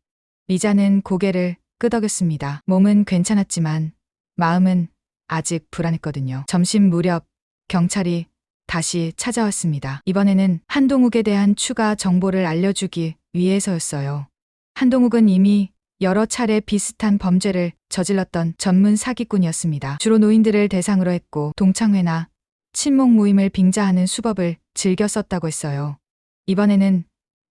미자는 고개를 끄덕였습니다. 몸은 괜찮았지만 마음은 아직 불안했거든요. 점심 무렵 경찰이 다시 찾아왔습니다. 이번에는 한동욱에 대한 추가 정보를 알려주기 위해서였어요. 한동욱은 이미 여러 차례 비슷한 범죄를 저질렀던 전문 사기꾼이었습니다. 주로 노인들을 대상으로 했고 동창회나 친목 모임을 빙자하는 수법을 즐겨 썼다고 했어요. 이번에는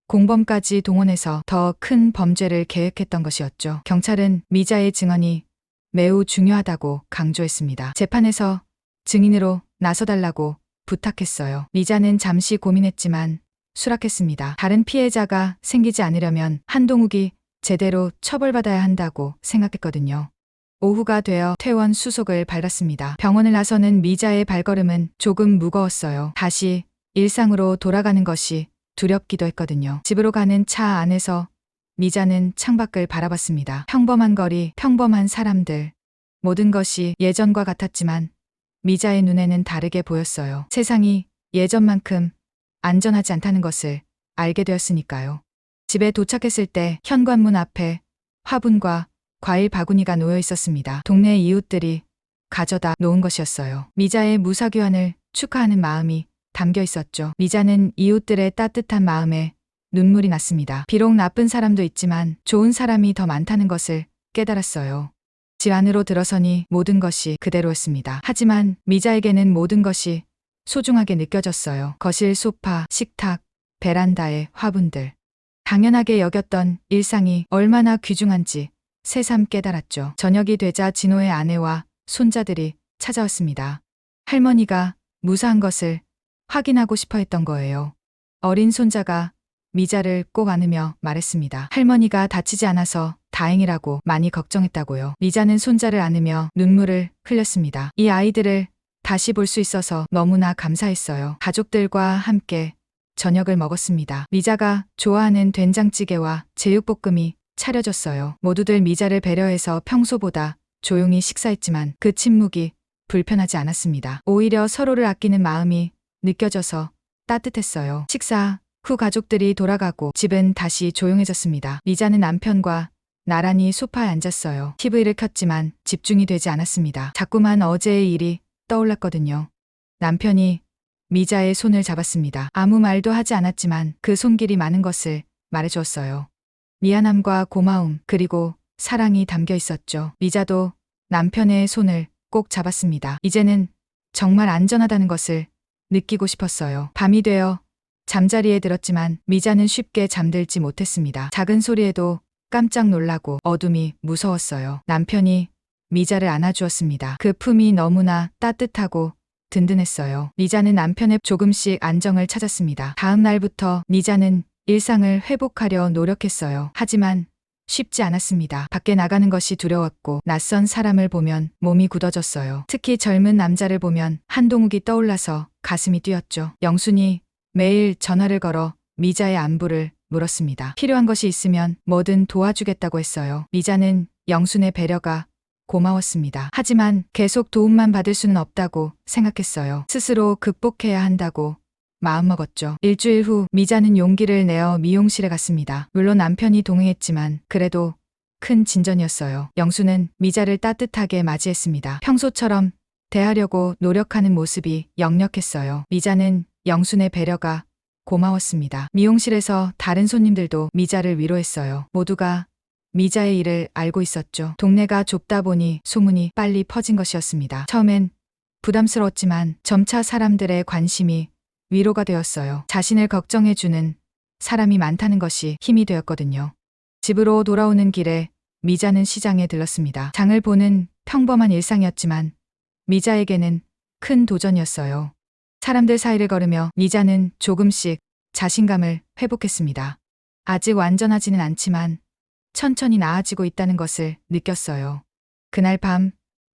공범까지 동원해서 더 큰 범죄를 계획했던 것이었죠. 경찰은 미자의 증언이 매우 중요하다고 강조했습니다. 재판에서 증인으로 나서달라고 부탁했어요. 미자는 잠시 고민했지만 수락했습니다. 다른 피해자가 생기지 않으려면 한동욱이 제대로 처벌받아야 한다고 생각했거든요. 오후가 되어 퇴원 수속을 밟았습니다. 병원을 나서는 미자의 발걸음은 조금 무거웠어요. 다시 일상으로 돌아가는 것이 두렵기도 했거든요. 집으로 가는 차 안에서 미자는 창밖을 바라봤습니다. 평범한 거리, 평범한 사람들. 모든 것이 예전과 같았지만 미자의 눈에는 다르게 보였어요. 세상이 예전만큼 안전하지 않다는 것을 알게 되었으니까요. 집에 도착했을 때 현관문 앞에 화분과 과일 바구니가 놓여 있었습니다. 동네 이웃들이 가져다 놓은 것이었어요. 미자의 무사귀환을 축하하는 마음이 담겨 있었죠. 미자는 이웃들의 따뜻한 마음에 눈물이 났습니다. 비록 나쁜 사람도 있지만 좋은 사람이 더 많다는 것을 깨달았어요. 집 안으로 들어서니 모든 것이 그대로였습니다. 하지만 미자에게는 모든 것이 소중하게 느껴졌어요. 거실 소파, 식탁, 베란다의 화분들. 당연하게 여겼던 일상이 얼마나 귀중한지 새삼 깨달았죠. 저녁이 되자 진호의 아내와 손자들이 찾아왔습니다. 할머니가 무사한 것을 확인하고 싶어 했던 거예요. 어린 손자가 미자를 꼭 안으며 말했습니다. 할머니가 다치지 않아서 다행이라고 많이 걱정했다고요. 미자는 손자를 안으며 눈물을 흘렸습니다. 이 아이들을 다시 볼 수 있어서 너무나 감사했어요. 가족들과 함께 저녁을 먹었습니다. 미자가 좋아하는 된장찌개와 제육볶음이 차려졌어요. 모두들 미자를 배려해서 평소보다 조용히 식사했지만 그 침묵이 불편하지 않았습니다. 오히려 서로를 아끼는 마음이 느껴져서 따뜻했어요. 식사 후 가족들이 돌아가고 집은 다시 조용해졌습니다. 미자는 남편과 나란히 소파에 앉았어요. TV를 켰지만 집중이 되지 않았습니다. 자꾸만 어제의 일이 떠올랐거든요. 남편이 미자의 손을 잡았습니다. 아무 말도 하지 않았지만 그 손길이 많은 것을 말해주었어요. 미안함과 고마움 그리고 사랑이 담겨 있었죠. 미자도 남편의 손을 꼭 잡았습니다. 이제는 정말 안전하다는 것을 느끼고 싶었어요. 밤이 되어 잠자리에 들었지만 미자는 쉽게 잠들지 못했습니다. 작은 소리에도 깜짝 놀라고 어둠이 무서웠어요. 남편이 미자를 안아주었습니다. 그 품이 너무나 따뜻하고 든든했어요. 미자는 남편의 조금씩 안정을 찾았습니다. 다음 날부터 미자는 일상을 회복하려 노력했어요. 하지만 쉽지 않았습니다. 밖에 나가는 것이 두려웠고 낯선 사람을 보면 몸이 굳어졌어요. 특히 젊은 남자를 보면 한동욱이 떠올라서 가슴이 뛰었죠. 영순이 매일 전화를 걸어 미자의 안부를 물었습니다. 필요한 것이 있으면 뭐든 도와주겠다고 했어요. 미자는 영순의 배려가 고마웠습니다. 하지만 계속 도움만 받을 수는 없다고 생각했어요. 스스로 극복해야 한다고 마음먹었죠. 일주일 후 미자는 용기를 내어 미용실에 갔습니다. 물론 남편이 동행했지만 그래도 큰 진전이었어요. 영수는 미자를 따뜻하게 맞이했습니다. 평소처럼 대하려고 노력하는 모습이 역력했어요. 미자는 영순의 배려가 고마웠습니다. 미용실에서 다른 손님들도 미자를 위로했어요. 모두가 미자의 일을 알고 있었죠. 동네가 좁다 보니 소문이 빨리 퍼진 것이었습니다. 처음엔 부담스러웠지만 점차 사람들의 관심이 위로가 되었어요. 자신을 걱정해주는 사람이 많다는 것이 힘이 되었거든요. 집으로 돌아오는 길에 미자는 시장에 들렀습니다. 장을 보는 평범한 일상이었지만 미자에게는 큰 도전이었어요. 사람들 사이를 걸으며 미자는 조금씩 자신감을 회복했습니다. 아직 완전하지는 않지만 천천히 나아지고 있다는 것을 느꼈어요. 그날 밤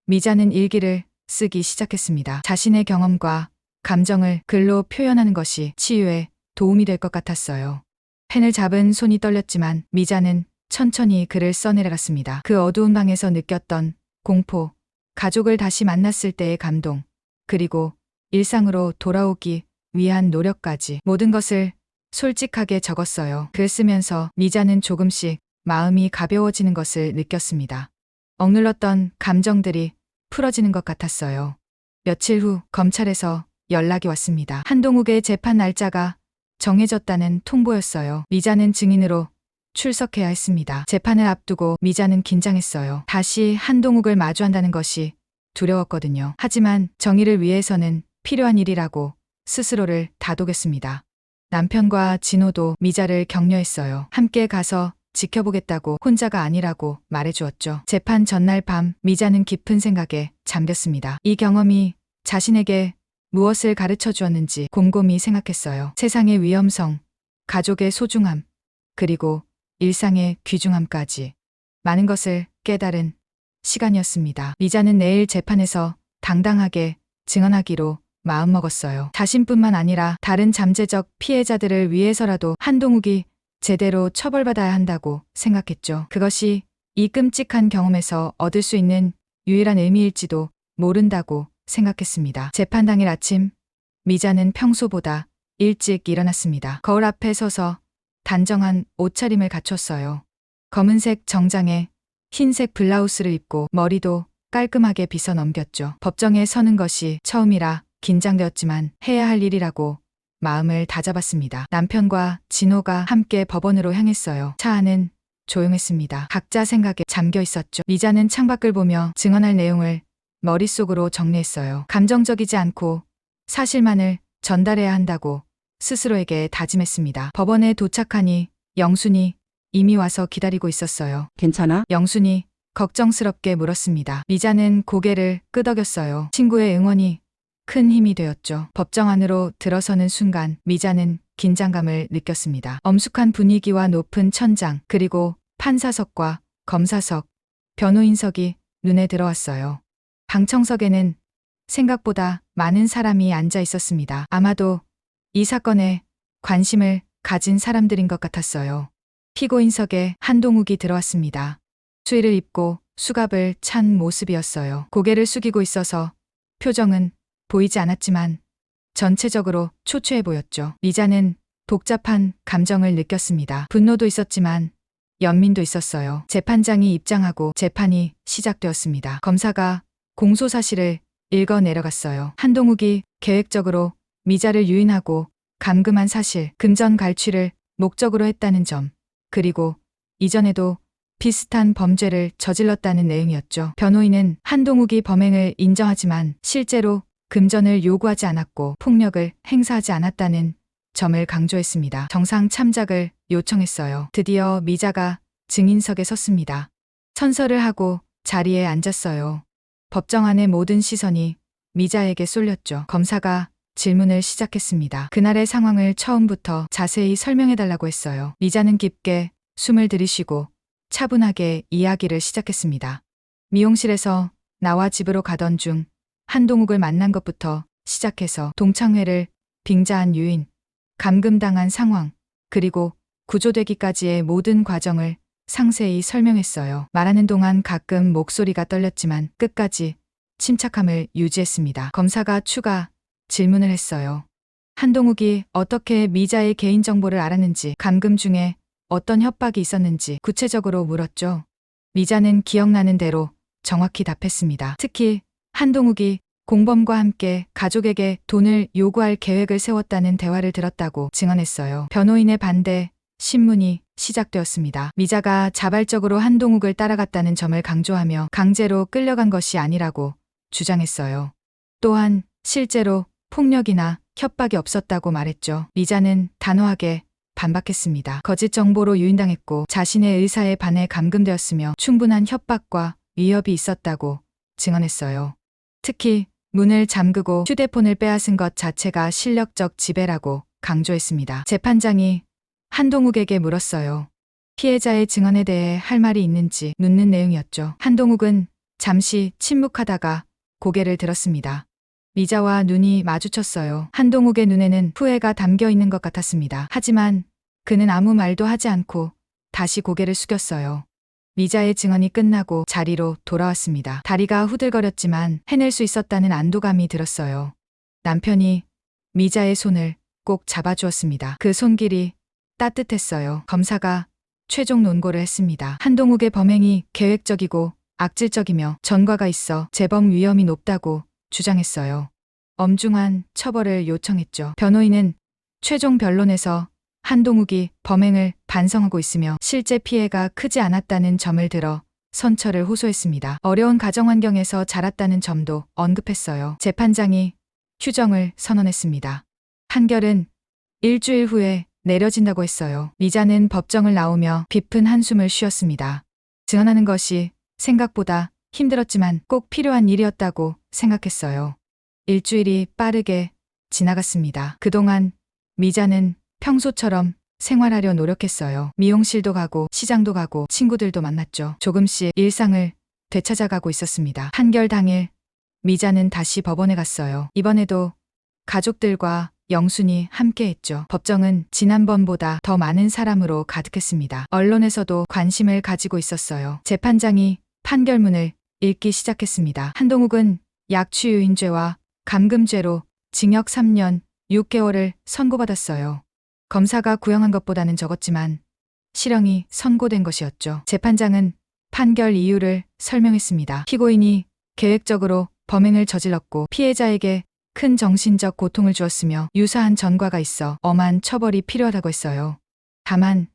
미자는 일기를 쓰기 시작했습니다. 자신의 경험과 감정을 글로 표현하는 것이 치유에 도움이 될 것 같았어요. 펜을 잡은 손이 떨렸지만 미자는 천천히 글을 써내려갔습니다. 그 어두운 방에서 느꼈던 공포, 가족을 다시 만났을 때의 감동, 그리고 일상으로 돌아오기 위한 노력까지 모든 것을 솔직하게 적었어요. 글 쓰면서 미자는 조금씩 마음이 가벼워지는 것을 느꼈습니다. 억눌렀던 감정들이 풀어지는 것 같았어요. 며칠 후 검찰에서 연락이 왔습니다. 한동욱의 재판 날짜가 정해졌다는 통보였어요. 미자는 증인으로 출석해야 했습니다. 재판을 앞두고 미자는 긴장했어요. 다시 한동욱을 마주한다는 것이 두려웠거든요. 하지만 정의를 위해서는 필요한 일이라고 스스로를 다독였습니다. 남편과 진호도 미자를 격려했어요. 함께 가서 지켜보겠다고 혼자가 아니라고 말해주었죠. 재판 전날 밤 미자는 깊은 생각에 잠겼습니다. 이 경험이 자신에게 무엇을 가르쳐 주었는지 곰곰이 생각했어요. 세상의 위험성, 가족의 소중함, 그리고 일상의 귀중함까지 많은 것을 깨달은 시간이었습니다. 미자는 내일 재판에서 당당하게 증언하기로 마음먹었어요. 자신뿐만 아니라 다른 잠재적 피해자들을 위해서라도 한동욱이 제대로 처벌받아야 한다고 생각했죠. 그것이 이 끔찍한 경험에서 얻을 수 있는 유일한 의미일지도 모른다고 생각했습니다. 재판 당일 아침, 미자는 평소보다 일찍 일어났습니다. 거울 앞에 서서 단정한 옷차림을 갖췄어요. 검은색 정장에 흰색 블라우스를 입고 머리도 깔끔하게 빗어 넘겼죠. 법정에 서는 것이 처음이라 긴장되었지만 해야 할 일이라고 마음을 다잡았습니다. 남편과 진호가 함께 법원으로 향했어요. 차 안은 조용했습니다. 각자 생각에 잠겨 있었죠. 미자는 창밖을 보며 증언할 내용을 머릿속으로 정리했어요. 감정적이지 않고 사실만을 전달해야 한다고 스스로에게 다짐했습니다. 법원에 도착하니 영순이 이미 와서 기다리고 있었어요. 괜찮아? 영순이 걱정스럽게 물었습니다. 미자는 고개를 끄덕였어요. 친구의 응원이 큰 힘이 되었죠. 법정 안으로 들어서는 순간 미자는 긴장감을 느꼈습니다. 엄숙한 분위기와 높은 천장, 그리고 판사석과 검사석, 변호인석이 눈에 들어왔어요. 방청석에는 생각보다 많은 사람이 앉아 있었습니다. 아마도 이 사건에 관심을 가진 사람들인 것 같았어요. 피고인석에 한동욱이 들어왔습니다. 수의를 입고 수갑을 찬 모습이었어요. 고개를 숙이고 있어서 표정은 보이지 않았지만 전체적으로 초췌해 보였죠. 미자는 복잡한 감정을 느꼈습니다. 분노도 있었지만 연민도 있었어요. 재판장이 입장하고 재판이 시작되었습니다. 검사가 공소사실을 읽어 내려갔어요. 한동욱이 계획적으로 미자를 유인하고 감금한 사실, 금전 갈취를 목적으로 했다는 점, 그리고 이전에도 비슷한 범죄를 저질렀다는 내용이었죠. 변호인은 한동욱이 범행을 인정하지만 실제로 금전을 요구하지 않았고 폭력을 행사하지 않았다는 점을 강조했습니다. 정상 참작을 요청했어요. 드디어 미자가 증인석에 섰습니다. 선서를 하고 자리에 앉았어요. 법정 안의 모든 시선이 미자에게 쏠렸죠. 검사가 질문을 시작했습니다. 그날의 상황을 처음부터 자세히 설명해달라고 했어요. 미자는 깊게 숨을 들이쉬고 차분하게 이야기를 시작했습니다. 미용실에서 나와 집으로 가던 중 한동욱을 만난 것부터 시작해서 동창회를 빙자한 유인, 감금당한 상황, 그리고 구조되기까지의 모든 과정을 상세히 설명했어요. 말하는 동안 가끔 목소리가 떨렸지만 끝까지 침착함을 유지했습니다. 검사가 추가 질문을 했어요. 한동욱이 어떻게 미자의 개인정보를 알았는지, 감금 중에 어떤 협박이 있었는지 구체적으로 물었죠. 미자는 기억나는 대로 정확히 답했습니다. 특히 한동욱이 공범과 함께 가족에게 돈을 요구할 계획을 세웠다는 대화를 들었다고 증언했어요. 변호인의 반대 신문이 시작되었습니다. 미자가 자발적으로 한동욱을 따라갔다는 점을 강조하며 강제로 끌려간 것이 아니라고 주장했어요. 또한 실제로 폭력이나 협박이 없었다고 말했죠. 미자는 단호하게 반박했습니다. 거짓 정보로 유인당했고 자신의 의사에 반해 감금되었으며 충분한 협박과 위협이 있었다고 증언했어요. 특히 문을 잠그고 휴대폰을 빼앗은 것 자체가 실력적 지배라고 강조했습니다. 재판장이 한동욱에게 물었어요. 피해자의 증언에 대해 할 말이 있는지 묻는 내용이었죠. 한동욱은 잠시 침묵하다가 고개를 들었습니다. 미자와 눈이 마주쳤어요. 한동욱의 눈에는 후회가 담겨 있는 것 같았습니다. 하지만 그는 아무 말도 하지 않고 다시 고개를 숙였어요. 미자의 증언이 끝나고 자리로 돌아왔습니다. 다리가 후들거렸지만 해낼 수 있었다는 안도감이 들었어요. 남편이 미자의 손을 꼭 잡아주었습니다. 그 손길이 따뜻했어요. 검사가 최종 논고를 했습니다. 한동욱의 범행이 계획적이고 악질적이며 전과가 있어 재범 위험이 높다고 주장했어요. 엄중한 처벌을 요청했죠. 변호인은 최종 변론에서 한동욱이 범행을 반성하고 있으며 실제 피해가 크지 않았다는 점을 들어 선처를 호소했습니다. 어려운 가정 환경에서 자랐다는 점도 언급했어요. 재판장이 휴정을 선언했습니다. 판결은 일주일 후에 내려진다고 했어요. 미자는 법정을 나오며 깊은 한숨을 쉬었습니다. 증언하는 것이 생각보다 힘들었지만 꼭 필요한 일이었다고 생각했어요. 일주일이 빠르게 지나갔습니다. 그동안 미자는 평소처럼 생활하려 노력했어요. 미용실도 가고 시장도 가고 친구들도 만났죠. 조금씩 일상을 되찾아가고 있었습니다. 판결 당일 미자는 다시 법원에 갔어요. 이번에도 가족들과 영순이 함께했죠. 법정은 지난번보다 더 많은 사람으로 가득했습니다. 언론에서도 관심을 가지고 있었어요. 재판장이 판결문을 읽기 시작했습니다. 한동욱은 약취유인죄와 감금죄로 징역 3년 6개월을 선고받았어요. 검사가 구형한 것보다는 적었지만 실형이 선고된 것이었죠. 재판장은 판결 이유를 설명했습니다. 피고인이 계획적으로 범행을 저질렀고 피해자에게 큰 정신적 고통을 주었으며 유사한 전과가 있어 엄한 처벌이 필요하다고 했어요. 다만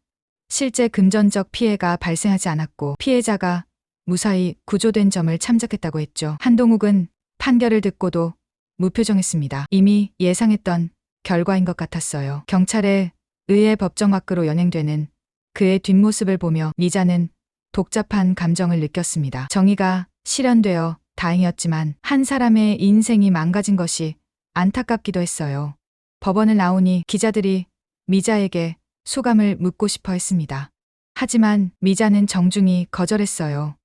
실제 금전적 피해가 발생하지 않았고 피해자가 무사히 구조된 점을 참작했다고 했죠. 한동욱은 판결을 듣고도 무표정했습니다. 이미 예상했던 결과인 것 같았어요. 경찰에 의해 법정 밖으로 연행되는 그의 뒷모습을 보며 미자는 복잡한 감정을 느꼈습니다. 정의가 실현되어 다행이었지만 한 사람의 인생이 망가진 것이 안타깝기도 했어요. 법원을 나오니 기자들이 미자에게 소감을 묻고 싶어 했습니다. 하지만 미자는 정중히 거절했어요.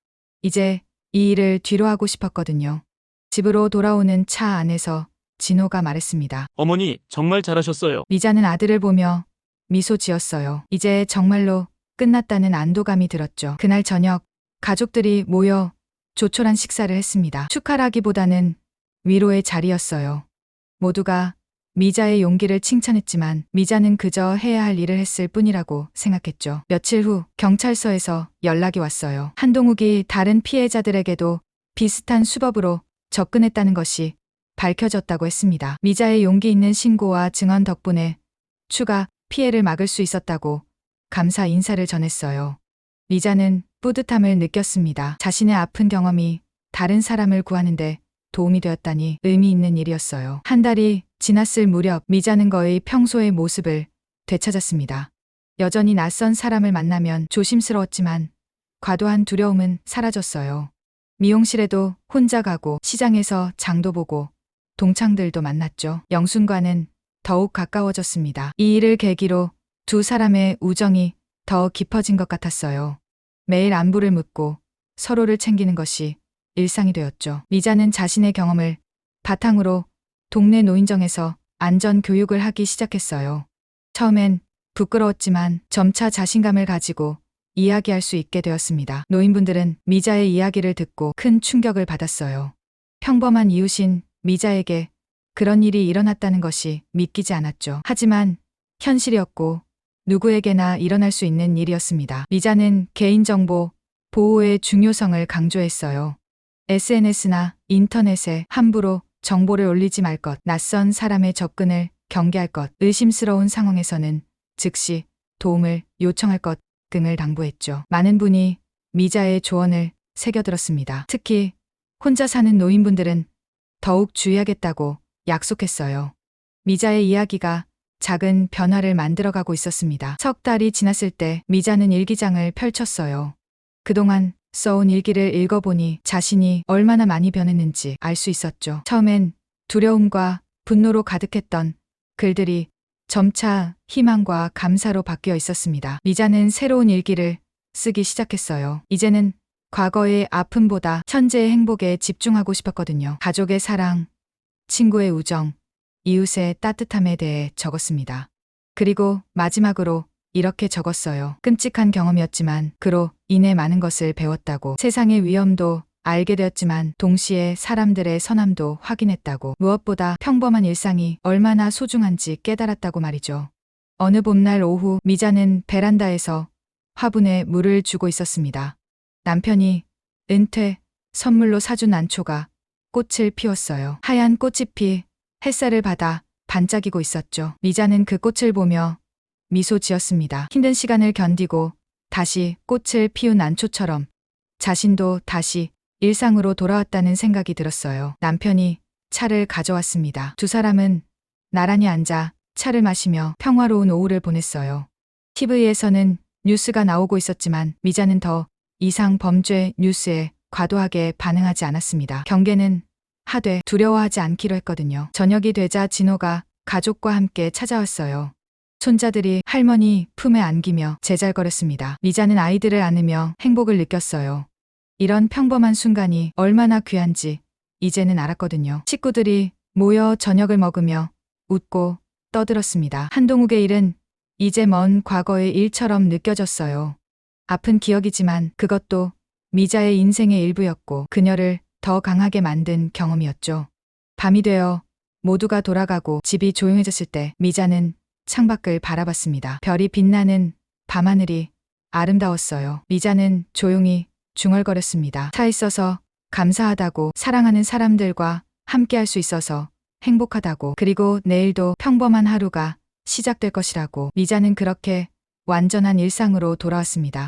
이제 이 일을 뒤로하고 싶었거든요. 집으로 돌아오는 차 안에서 진호가 말했습니다. 어머니, 정말 잘하셨어요. 미자는 아들을 보며 미소 지었어요. 이제 정말로 끝났다는 안도감이 들었죠. 그날 저녁 가족들이 모여 조촐한 식사를 했습니다. 축하라기보다는 위로의 자리였어요. 모두가 미자의 용기를 칭찬했지만 미자는 그저 해야 할 일을 했을 뿐이라고 생각했죠. 며칠 후 경찰서에서 연락이 왔어요. 한동욱이 다른 피해자들에게도 비슷한 수법으로 접근했다는 것이 밝혀졌다고 했습니다. 미자의 용기 있는 신고와 증언 덕분에 추가 피해를 막을 수 있었다고 감사 인사를 전했어요. 미자는 뿌듯함을 느꼈습니다. 자신의 아픈 경험이 다른 사람을 구하는데 도움이 되었다니 의미 있는 일이었어요. 한 달이 지났을 무렵 미자는 거의 평소의 모습을 되찾았습니다. 여전히 낯선 사람을 만나면 조심스러웠지만 과도한 두려움은 사라졌어요. 미용실에도 혼자 가고 시장에서 장도 보고 동창들도 만났죠. 영순과는 더욱 가까워졌습니다. 이 일을 계기로 두 사람의 우정이 더 깊어진 것 같았어요. 매일 안부를 묻고 서로를 챙기는 것이 일상이 되었죠. 미자는 자신의 경험을 바탕으로 동네 노인정에서 안전 교육을 하기 시작했어요. 처음엔 부끄러웠지만 점차 자신감을 가지고 이야기할 수 있게 되었습니다. 노인분들은 미자의 이야기를 듣고 큰 충격을 받았어요. 평범한 이웃인 미자에게 그런 일이 일어났다는 것이 믿기지 않았죠. 하지만 현실이었고 누구에게나 일어날 수 있는 일이었습니다. 미자는 개인정보 보호의 중요성을 강조했어요. SNS나 인터넷에 함부로 정보를 올리지 말 것, 낯선 사람의 접근을 경계할 것, 의심스러운 상황에서는 즉시 도움을 요청할 것 등을 당부했죠. 많은 분이 미자의 조언을 새겨들었습니다. 특히 혼자 사는 노인분들은 더욱 주의하겠다고 약속했어요. 미자의 이야기가 작은 변화를 만들어가고 있었습니다. 석 달이 지났을 때 미자는 일기장을 펼쳤어요. 그동안 써온 일기를 읽어보니 자신이 얼마나 많이 변했는지 알 수 있었죠. 처음엔 두려움과 분노로 가득했던 글들이 점차 희망과 감사로 바뀌어 있었습니다. 미자는 새로운 일기를 쓰기 시작했어요. 이제는 과거의 아픔보다 현재의 행복에 집중하고 싶었거든요. 가족의 사랑, 친구의 우정, 이웃의 따뜻함에 대해 적었습니다. 그리고 마지막으로 이렇게 적었어요. 끔찍한 경험이었지만 그로 인해 많은 것을 배웠다고. 세상의 위험도 알게 되었지만 동시에 사람들의 선함도 확인했다고. 무엇보다 평범한 일상이 얼마나 소중한지 깨달았다고 말이죠. 어느 봄날 오후 미자는 베란다에서 화분에 물을 주고 있었습니다. 남편이 은퇴 선물로 사준 안초가 꽃을 피웠어요. 하얀 꽃잎이 햇살을 받아 반짝이고 있었죠. 미자는 그 꽃을 보며 미소 지었습니다. 힘든 시간을 견디고 다시 꽃을 피운 안초처럼 자신도 다시 일상으로 돌아왔다는 생각이 들었어요. 남편이 차를 가져왔습니다. 두 사람은 나란히 앉아 차를 마시며 평화로운 오후를 보냈어요. TV에서는 뉴스가 나오고 있었지만 미자는 더 이상 범죄 뉴스에 과도하게 반응하지 않았습니다. 경계는 하되 두려워하지 않기로 했거든요. 저녁이 되자 진호가 가족과 함께 찾아왔어요. 손자들이 할머니 품에 안기며 제잘거렸습니다. 미자는 아이들을 안으며 행복을 느꼈어요. 이런 평범한 순간이 얼마나 귀한지 이제는 알았거든요. 식구들이 모여 저녁을 먹으며 웃고 떠들었습니다. 한동욱의 일은 이제 먼 과거의 일처럼 느껴졌어요. 아픈 기억이지만 그것도 미자의 인생의 일부였고 그녀를 더 강하게 만든 경험이었죠. 밤이 되어 모두가 돌아가고 집이 조용해졌을 때 미자는 창밖을 바라봤습니다. 별이 빛나는 밤하늘이 아름다웠어요. 미자는 조용히 중얼거렸습니다. 차 있어서 감사하다고, 사랑하는 사람들과 함께할 수 있어서 행복하다고, 그리고 내일도 평범한 하루가 시작될 것이라고. 미자는 그렇게 완전한 일상으로 돌아왔습니다.